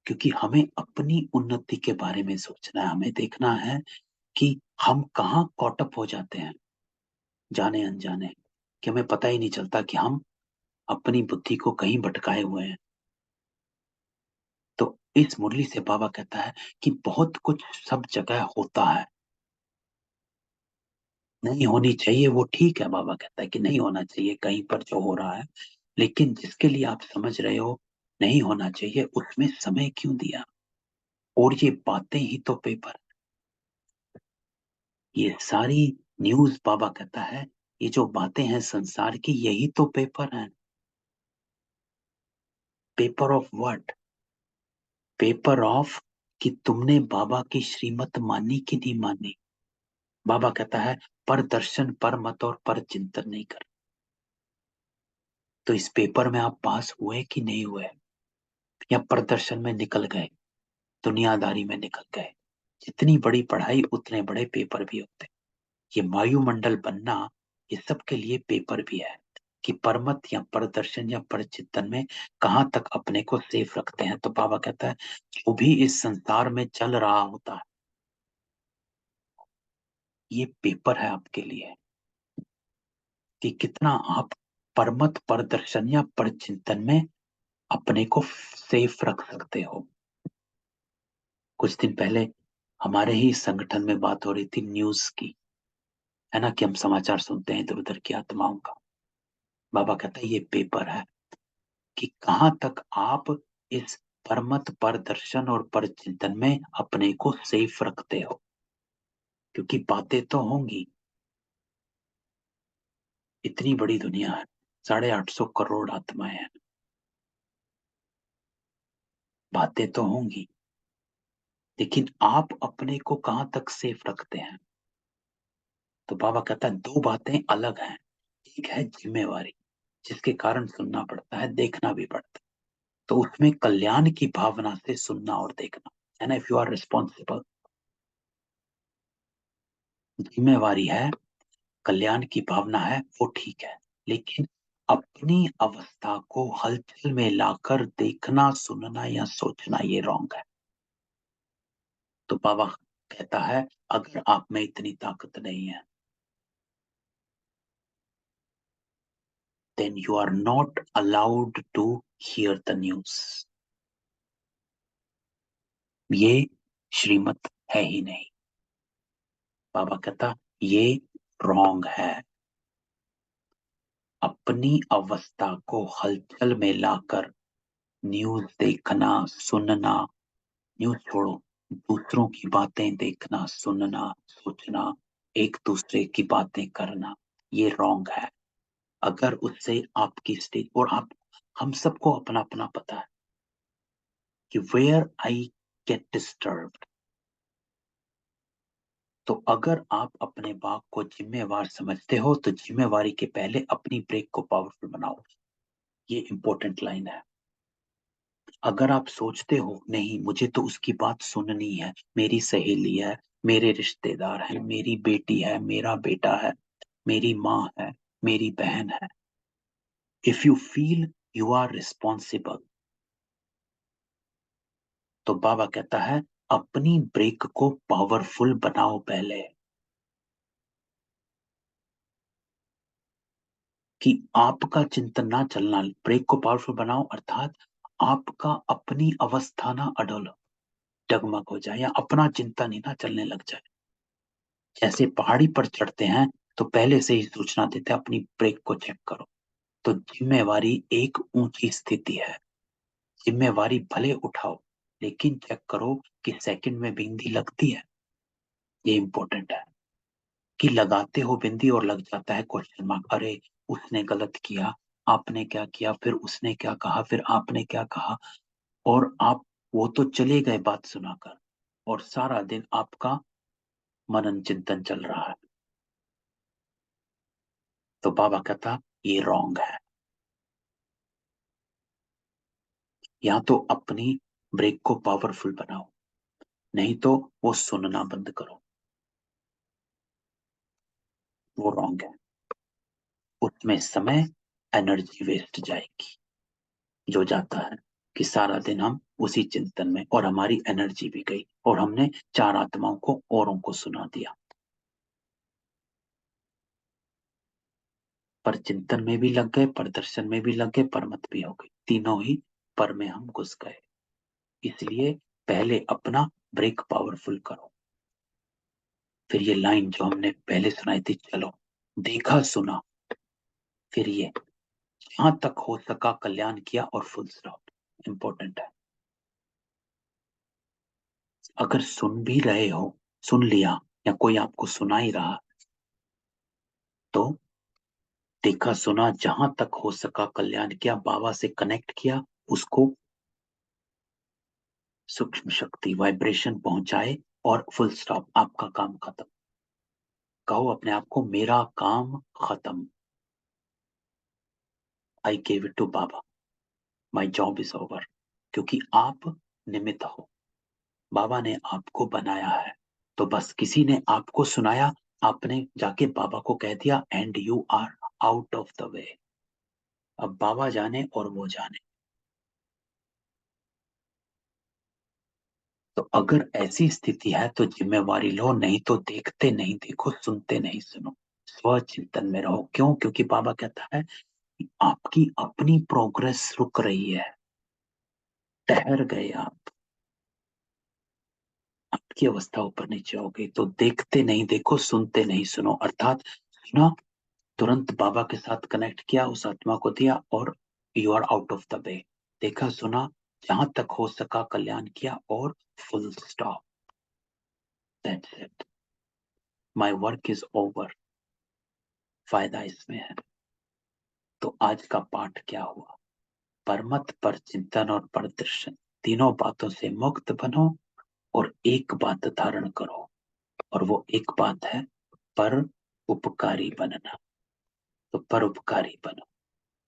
क्योंकि हमें अपनी उन्नति के बारे में सोचना है, हमें देखना है कि हम कहाँ कॉटअप हो जाते हैं जाने अनजाने, कि हमें पता ही नहीं चलता कि हम अपनी बुद्धि को कहीं भटकाए हुए हैं। तो इस मुरली से बाबा कहता है कि बहुत कुछ सब जगह होता है, नहीं होनी चाहिए वो ठीक है। बाबा कहता है कि नहीं होना चाहिए कहीं पर जो हो रहा है, लेकिन जिसके लिए आप समझ रहे हो नहीं होना चाहिए, उसमें समय क्यों दिया? और ये बातें ही तो पेपर, ये सारी न्यूज, बाबा कहता है ये जो बातें हैं संसार की, यही तो पेपर हैं। Paper of what? Paper of कि तुमने बाबा की श्रीमत मानी कि नहीं मानी। बाबा कहता है पर दर्शन, पर मत और पर चिंतन नहीं कर। तो इस पेपर में आप पास हुए कि नहीं हुए, या प्रदर्शन में निकल गए, दुनियादारी में निकल गए? जितनी बड़ी पढ़ाई उतने बड़े पेपर भी होते हैं। ये वायुमंडल बनना, ये सब के लिए पेपर भी है कि परमत या प्रदर्शन या परचिंतन में कहाँ तक अपने को सेफ रखते हैं। तो बाबा कहता है जो भी इस संसार में चल रहा होता है, ये पेपर है आपके लिए कि कितना आप परमत, प्रदर्शन या परचिंतन में अपने को सेफ रख सकते हो। कुछ दिन पहले हमारे ही संगठन में बात हो रही थी न्यूज की, है ना, कि हम समाचार सुनते हैं इधर उधर की आत्माओं का। बाबा कहता है ये पेपर है कि कहाँ तक आप इस परमत, परदर्शन और परचिंतन में अपने को सेफ रखते हो, क्योंकि बातें तो होंगी। इतनी बड़ी दुनिया है, 850 करोड़ आत्माएं हैं, बातें तो होंगी, लेकिन आप अपने को कहाँ तक सेफ रखते हैं? तो बाबा कहता है दो बातें अलग हैं। एक है जिम्मेवारी, जिसके कारण सुनना पड़ता है, देखना भी पड़ता है। तो उसमें कल्याण की भावना से सुनना और देखना, है ना। इफ यू आर रिस्पॉन्सिबल, जिम्मेवारी है, कल्याण की भावना है, वो ठीक है। लेकिन अपनी अवस्था को हलचल में लाकर देखना, सुनना या सोचना, ये रॉन्ग है। तो बाबा कहता है अगर आप में इतनी ताकत नहीं है, then you are not allowed to hear the news। ये श्रीमत है ही नहीं। बाबा कहता ये रॉन्ग है। अपनी अवस्था को हलचल में लाकर न्यूज देखना, सुनना, न्यूज छोड़ो, दूसरों की बातें देखना, सुनना, सोचना, एक दूसरे की बातें करना, ये रॉन्ग है। अगर उससे आपकी स्टेज, और आप, हम सबको अपना अपना पता है कि वेयर आई गेट डिस्टर्ब्ड। तो अगर आप अपने बाप को जिम्मेवार समझते हो तो जिम्मेवारी के पहले अपनी ब्रेक को पावरफुल बनाओ। ये इंपॉर्टेंट लाइन है। अगर आप सोचते हो नहीं मुझे तो उसकी बात सुननी है, मेरी सहेली है, मेरे रिश्तेदार हैं, मेरी बेटी है, मेरा बेटा है, मेरी माँ है, मेरी बहन है, if you feel you are responsible, तो बाबा कहता है अपनी ब्रेक को पावरफुल बनाओ पहले, कि आपका चिंतन ना चलना, ब्रेक को पावरफुल बनाओ अर्थात आपका अपनी अवस्था ना अडल डगमग हो जाए या अपना चिंतन ही ना चलने लग जाए। जैसे पहाड़ी पर चढ़ते हैं तो पहले से ही सूचना देते हैं अपनी ब्रेक को चेक करो। तो जिम्मेवारी एक ऊंची स्थिति है, जिम्मेवारी भले उठाओ लेकिन चेक करो कि सेकंड में बिंदी लगती है। ये इंपॉर्टेंट है कि लगाते हो बिंदी और लग जाता है क्वेश्चन मार्क, अरे उसने गलत किया, आपने क्या किया, फिर उसने क्या कहा, फिर आपने क्या कहा, और आप वो तो चले गए बात सुनाकर, और सारा दिन आपका मनन चिंतन चल रहा है। तो बाबा कहता ये रॉन्ग है। या तो अपनी ब्रेक को पावरफुल बनाओ, नहीं तो वो सुनना बंद करो, वो रॉन्ग है। उसमें समय एनर्जी वेस्ट जाएगी, जो जाता है कि सारा दिन हम उसी चिंतन में, और हमारी एनर्जी भी गई और हमने चार आत्माओं को औरों को सुना दिया। पर चिंतन में भी लग गए, प्रदर्शन में भी लग गए, परमत भी हो गई, तीनों ही पर में हम घुस गए। इसलिए पहले अपना ब्रेक पावरफुल करो। फिर ये लाइन जो हमने पहले सुनाई थी, चलो देखा सुना, फिर ये जहां तक हो सका कल्याण किया और फुल स्टॉप। इंपॉर्टेंट है। अगर सुन भी रहे हो, सुन लिया या कोई आपको सुना ही रहा, तो देखा सुना जहां तक हो सका कल्याण किया, बाबा से कनेक्ट किया, उसको सूक्ष्म शक्ति वाइब्रेशन पहुंचाए और फुल स्टॉप, आपका काम खत्म। कहो अपने आप को मेरा काम खत्म, I gave it to Baba, my job is over. क्योंकि आप निमित्त हो, बाबा ने आपको बनाया है। तो बस किसी ने आपको सुनाया, आपने जाके बाबा को कह दिया and you are out of the way. अब बाबा जाने और वो जाने। तो अगर ऐसी स्थिति है तो जिम्मेवारी लो, नहीं तो देखते नहीं देखो, सुनते नहीं सुनो, स्व चिंतन में रहो। क्यों? क्योंकि बाबा कहता है कि आपकी अपनी प्रोग्रेस रुक रही है, ठहर गए आप, आपकी अवस्था ऊपर नीचे हो गई। तो देखते नहीं देखो, सुनते नहीं सुनो, अर्थात सुना तुरंत बाबा के साथ कनेक्ट किया, उस आत्मा को दिया और you are out of the way. देखा सुना जहां तक हो सका कल्याण किया और full stop, that's it, my work is over. फायदा इसमें है। तो आज का पाठ क्या हुआ? परमत पर चिंतन और प्रदर्शन, तीनों बातों से मुक्त बनो और एक बात धारण करो, और वो एक बात है पर उपकारी बनना। तो पर उपकारी बनो,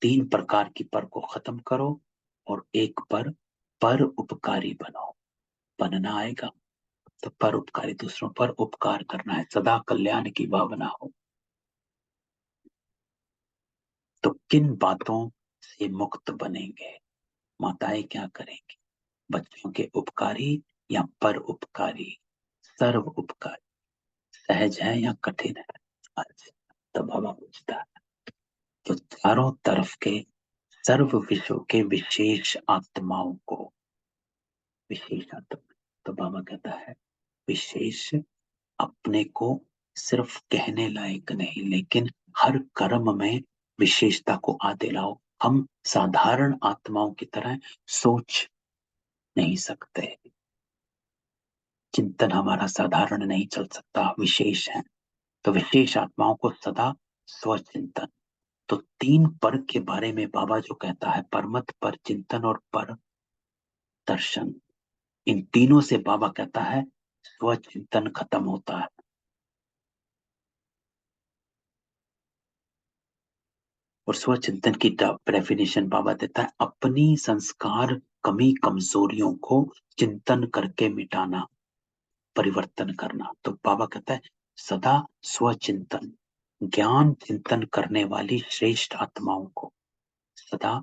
तीन प्रकार की पर को खत्म करो और एक पर उपकारी बनो। बनना आएगा तो पर उपकारी, दूसरों पर उपकार करना है, सदा कल्याण की भावना हो। तो किन बातों से मुक्त बनेंगे? माताएं क्या करेंगी? बच्चों के उपकारी या पर उपकारी, सर्व उपकारी, सहज है या कठिन है? आज तो बाबा पूछता है। तो चारों तरफ के सर्व विश्व के विशेष आत्माओं को, विशेष आत्मा, तो बाबा कहता है विशेष अपने को सिर्फ कहने लायक नहीं, लेकिन हर कर्म में विशेषता को आते लाओ। हम साधारण आत्माओं की तरह सोच नहीं सकते, चिंतन हमारा साधारण नहीं चल सकता, विशेष है। तो विशेष आत्माओं को सदा स्वचिंतन। तो तीन पर के बारे में बाबा जो कहता है, परमत पर चिंतन और पर दर्शन, इन तीनों से बाबा कहता है स्वचिंतन खत्म होता है। और स्वचिंतन की डेफिनेशन बाबा देता है अपनी संस्कार कमी कमजोरियों को चिंतन करके मिटाना, परिवर्तन करना। तो बाबा कहता है सदा स्वचिंतन, ज्ञान चिंतन करने वाली श्रेष्ठ आत्माओं को सदा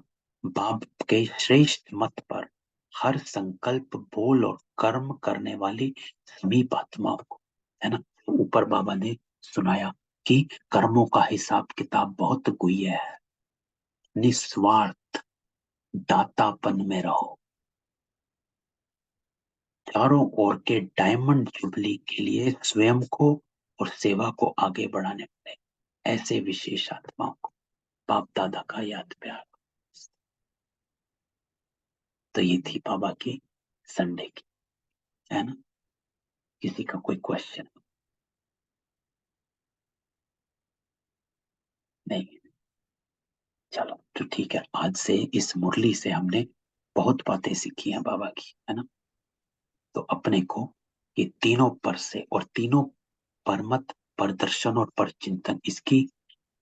बाप के श्रेष्ठ मत पर हर संकल्प, बोल और कर्म करने वाली समीप आत्माओं को, है ना। ऊपर बाबा ने सुनाया कि कर्मों का हिसाब किताब बहुत गुह्य है, निस्वार्थ दातापन में रहो, चारों ओर के डायमंड जुबली के लिए स्वयं को और सेवा को आगे बढ़ाने वाले ऐसे विशेष आत्माओं को बाप दादा का याद प्यार। तो ये थी बाबा की संडे की, है ना। किसी का कोई क्वेश्चन? नहीं? चलो तो ठीक है, आज से इस मुरली से हमने बहुत बातें सीखी हैं बाबा की, है ना। तो अपने को ये तीनों पर से और तीनों परमत, प्रदर्शन और परचिंतन, इसकी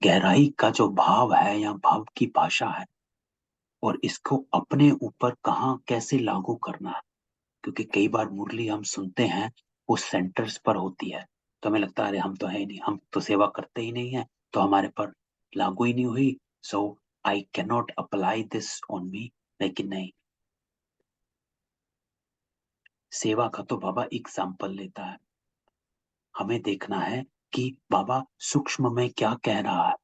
गहराई का जो भाव है या भाव की भाषा है, और इसको अपने ऊपर कहाँ कैसे लागू करना है। क्योंकि कई बार मुरली हम सुनते हैं वो सेंटर्स पर होती है, तो हमें लगता है अरे हम तो है ही नहीं, हम तो सेवा करते ही नहीं है, तो हमारे पर लागू ही नहीं हुई, so I can not apply this on me. लेकिन नहीं, सेवा का तो बाबा एग्जाम्पल लेता है। हमें देखना है कि बाबा सूक्ष्म में क्या कह रहा है,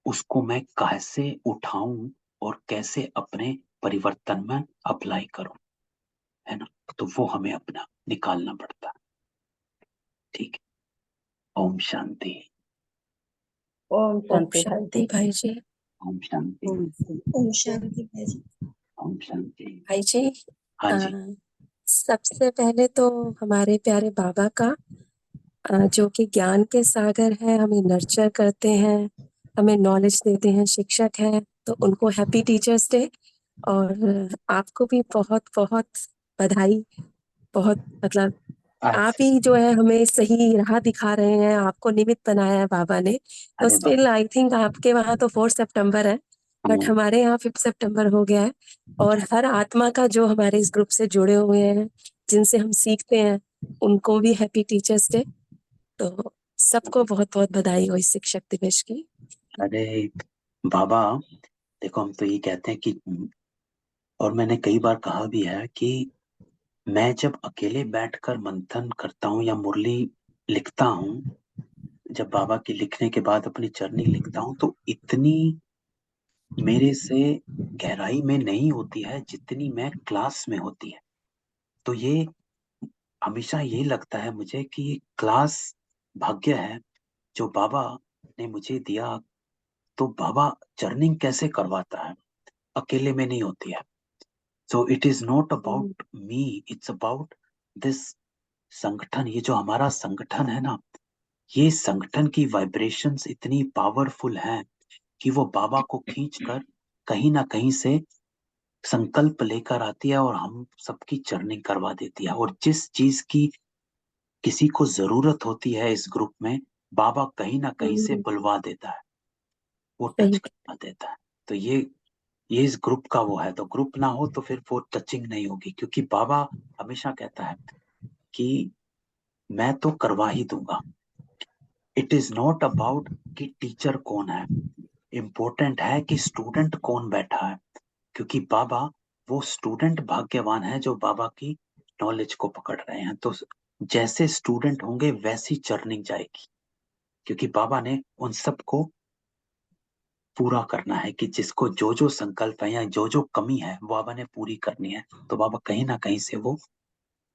उसको मैं कैसे उठाऊं और कैसे अपने परिवर्तन में अप्लाई करूं, है ना। तो वो हमें अपना निकालना पड़ता है। ठीक है। ओम शांति। ओम ओम शांति भाई शांति भाई जी। ओम शांति। ओम शांति। ओम शांति भाई जी। ओम शांति। भाई जी, हाँ जी। सबसे पहले तो हमारे प्यारे बाबा का जो कि ज्ञान के सागर है, हमें नर्चर करते हैं, हमें नॉलेज देते हैं, शिक्षक हैं, तो उनको हैप्पी टीचर्स डे। और आपको भी बहुत बहुत बधाई। बहुत मतलब आप अच्छा। ही जो है हमें सही राह दिखा रहे हैं, आपको निमित्त बनाया है बाबा ने। तो अरे स्टिल बाबा। आई थिंक आपके वहाँ तो 4 सितंबर है, बट हाँ, हमारे यहाँ 5 सितंबर हो गया है। और हर आत्मा का जो हमारे इस ग्रुप से जुड़े हुए हैं, जिनसे हम सीखते हैं, उनको भी हैप्पी टीचर्स डे। तो सबको बहुत बहुत बधाई हो इस शिक्षक दिवस की। अरे बाबा, देखो हम तो ये कहते हैं कि, और मैंने कई बार कहा भी है कि मैं जब अकेले बैठकर मंथन करता हूँ या मुरली लिखता हूँ, जब बाबा की लिखने के बाद अपनी चरनी लिखता हूँ, तो इतनी मेरे से गहराई में नहीं होती है जितनी मैं क्लास में होती है। तो ये हमेशा ये लगता है मुझे कि ये क्लास भाग्य है जो बाबा ने मुझे दिया। तो बाबा चर्निंग कैसे करवाता है, अकेले में नहीं होती है। So it is not about me, it's about this संगठन। ये जो हमारा संगठन है ना, ये संगठन की वाइब्रेशंस इतनी पावरफुल हैं कि वो बाबा को खींचकर कहीं ना कहीं से संकल्प लेकर आती है और हम सबकी चर्निंग करवा देती है। और जिस चीज की किसी को जरूरत होती है इस ग्रुप में, बाबा कहीं ना कहीं से बुलवा देता है, वो टच सही। करवा देता है। तो ये इस ग्रुप का वो है। तो ग्रुप ना हो तो फिर वो टचिंग नहीं होगी, क्योंकि बाबा हमेशा कहता है कि मैं तो करवा ही दूंगा। इट इज नॉट अबाउट कि टीचर कौन है, इम्पोर्टेंट है कि स्टूडेंट कौन बैठा है। क्योंकि बाबा, वो स्टूडेंट भाग्यवान है जो बाबा की नॉलेज को पकड़ रहे हैं। तो जैसे स्टूडेंट होंगे वैसी चर्निंग जाएगी, क्योंकि बाबा ने उन सबको पूरा करना है कि जिसको जो जो संकल्प है या जो जो कमी है वो बाबा ने पूरी करनी है। तो बाबा कहीं ना कहीं से वो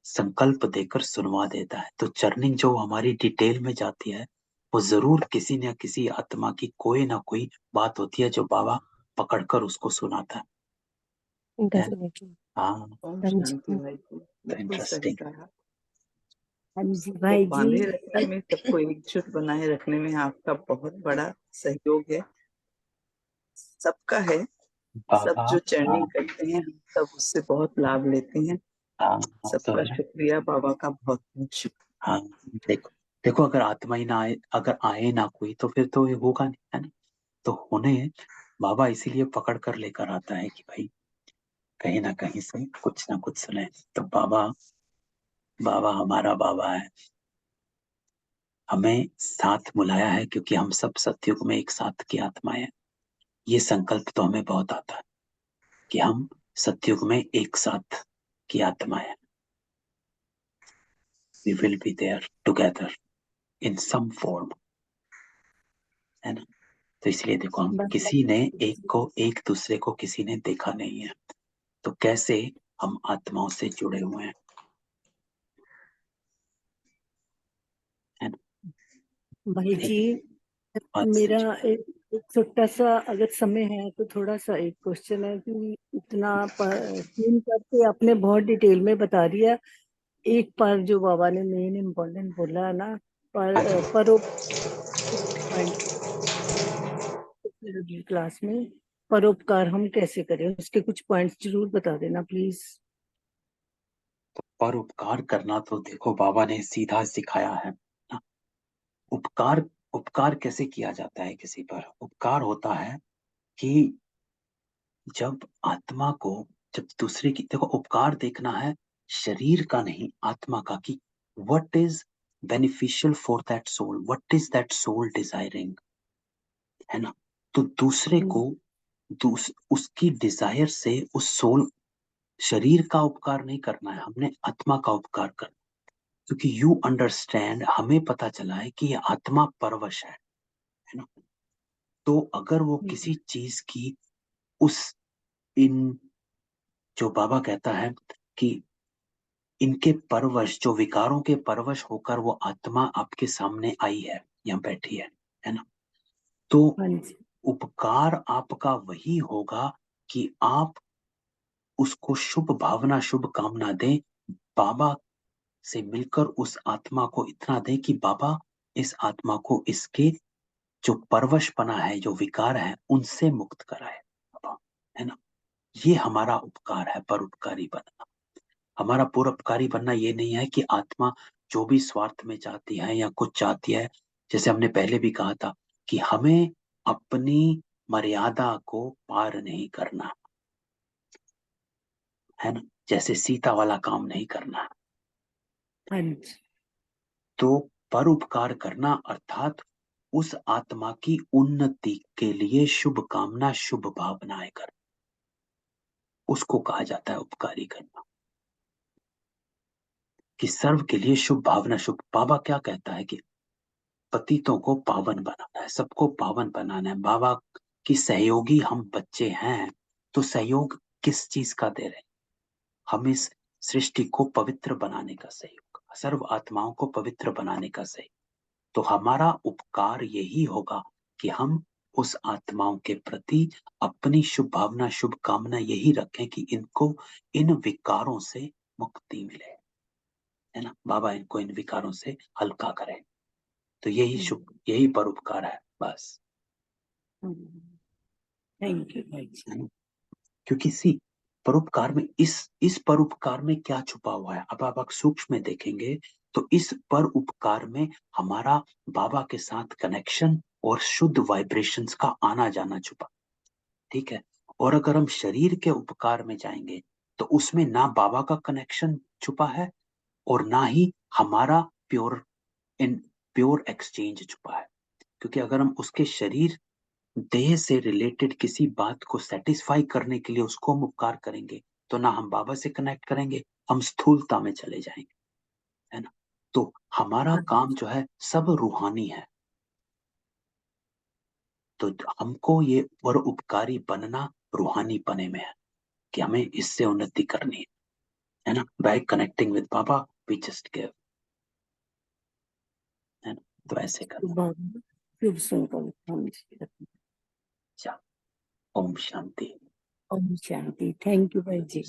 संकल्प देकर सुनवा देता है। तो चर्निंग जो हमारी डिटेल में जाती है, वो जरूर किसी न किसी आत्मा की कोई ना कोई बात होती है जो बाबा पकड़कर उसको सुनाता है। डेफिनेटली। हाँ। ओम हाँ शांति जी। भाई जी, तो बिल्कुल सही इंटरेस्टिंग। कहा। हाँ जी सबको भाई बांधे जी। रखने में, सबको एकजुट बनाए रखने में आपका बहुत बड़ा सहयोग है, सबका है। सब बाबा। जो हाँ। चर्निंग करते हैं, हम सब उससे बहुत लाभ लेते हैं। हाँ, वो तो सबका है। शुक्रिया, बाबा का बहुत बहुत शुक्रिया। हाँ, देखो देखो, अगर आत्मा ही ना आए, अगर आए ना कोई, तो फिर तो ये होगा नहीं, है ना। तो होने बाबा इसीलिए पकड़ कर लेकर आता है कि भाई कहीं ना कहीं से कुछ ना कुछ सुने। तो बाबा, बाबा हमारा बाबा है, हमें साथ बुलाया है क्योंकि हम सब सतयुग में एक साथ की आत्माएं हैं। ये संकल्प तो हमें बहुत आता है कि हम सतयुग में एक साथ की आत्मा है। We will be there together in some form, है ना। तो इसलिए देखो, हम किसी ने एक दूसरे को किसी ने देखा नहीं है, तो कैसे हम आत्माओं से जुड़े हुए हैं, है ना। भाई जी, बात मेरा समझो। एक छोटा सा अगर समय है तो थोड़ा सा एक क्वेश्चन है कि इतना 3 करके आपने बहुत डिटेल में बता दिया। एक बार जो बाबा ने मेन इम्पोर्टेंट बोला है ना, क्लास में परोपकार हम कैसे करें, उसके कुछ पॉइंट्स जरूर बता देना प्लीज। पर उपकार करना तो देखो बाबा ने सीधा सिखाया है ना। उपकार उपकार कैसे किया जाता है किसी पर? उपकार होता है कि जब आत्मा को, जब दूसरे की, देखो उपकार देखना है शरीर का नहीं, आत्मा का, कि what is beneficial for that soul, what is that soul desiring, है ना। तो दूसरे को उसकी डिजायर से उस सोल, शरीर का उपकार नहीं करना है, हमने आत्मा का उपकार करना। क्योंकि यू अंडरस्टैंड, हमें पता चला है कि ये आत्मा परवश है ना। तो अगर वो किसी चीज की उस, इन, जो बाबा कहता है कि इनके परवश, जो विकारों के परवश होकर वो आत्मा आपके सामने आई है, यहाँ बैठी है ना। तो हाँ जी। उपकार आपका वही होगा कि आप उसको शुभ भावना शुभ कामना दें, बाबा से मिलकर उस आत्मा को इतना दें कि बाबा इस आत्मा को इसके जो परवशपना है, जो विकार है, उनसे मुक्त कराए बाबा, है ना। ये हमारा उपकार है, परोपकारी बनना। हमारा परोपकारी बनना ये नहीं है कि आत्मा जो भी स्वार्थ में चाहती है या कुछ चाहती है, जैसे हमने पहले भी कहा था कि हमें अपनी मर्यादा को पार नहीं करना, है ना। जैसे सीता वाला काम नहीं करना। हाँ जी। तो परोपकार करना अर्थात उस आत्मा की उन्नति के लिए शुभ कामना शुभ भावनाएं करना, उसको कहा जाता है उपकारी करना। कि सर्व के लिए शुभ भावना शुभ, बाबा क्या कहता है कि पतितों को पावन बनाना है, सबको पावन बनाना है। बाबा की सहयोगी हम बच्चे हैं, तो सहयोग किस चीज का दे रहे हैं? हम इस सृष्टि को पवित्र बनाने का सहयोग, सर्व आत्माओं को पवित्र बनाने का सहयोग। तो हमारा उपकार यही होगा कि हम उस आत्माओं के प्रति अपनी शुभ भावना शुभ कामना यही रखें कि इनको इन विकारों से मुक्ति मिले, है ना। बाबा इनको इन विकारों से हल्का करें। तो यही शुभ, यही परोपकार है बस, थैंक यू भाई जी। है ना। क्योंकि सी, परोपकार में इस परोपकार में क्या छुपा हुआ है, अब आप सूक्ष्म में देखेंगे तो इस पर उपकार में हमारा बाबा के साथ कनेक्शन और शुद्ध वाइब्रेशंस का आना जाना छुपा, ठीक है। और अगर हम शरीर के उपकार में जाएंगे तो उसमें ना बाबा का कनेक्शन छुपा है और ना ही हमारा प्योर इन प्योर एक्सचेंज छुपा है। क्योंकि अगर हम उसके शरीर देह से रिलेटेड किसी बात को सेटिस्फाई करने के लिए उसको हम उपकार करेंगे, तो ना हम बाबा से कनेक्ट करेंगे, हम स्थूलता में चले जाएंगे, है ना। तो हमारा काम जो है सब रूहानी है। तो हमको ये परोपकारी बनना रूहानी पने में है कि हमें इससे उन्नति करनी है ना। By connecting with Baba we just give, है ना। तो ऐसे करना। शुभ संकल्प हम जी। अच्छा, ओम शांति। ओम शांति। थैंक यू भाई जी।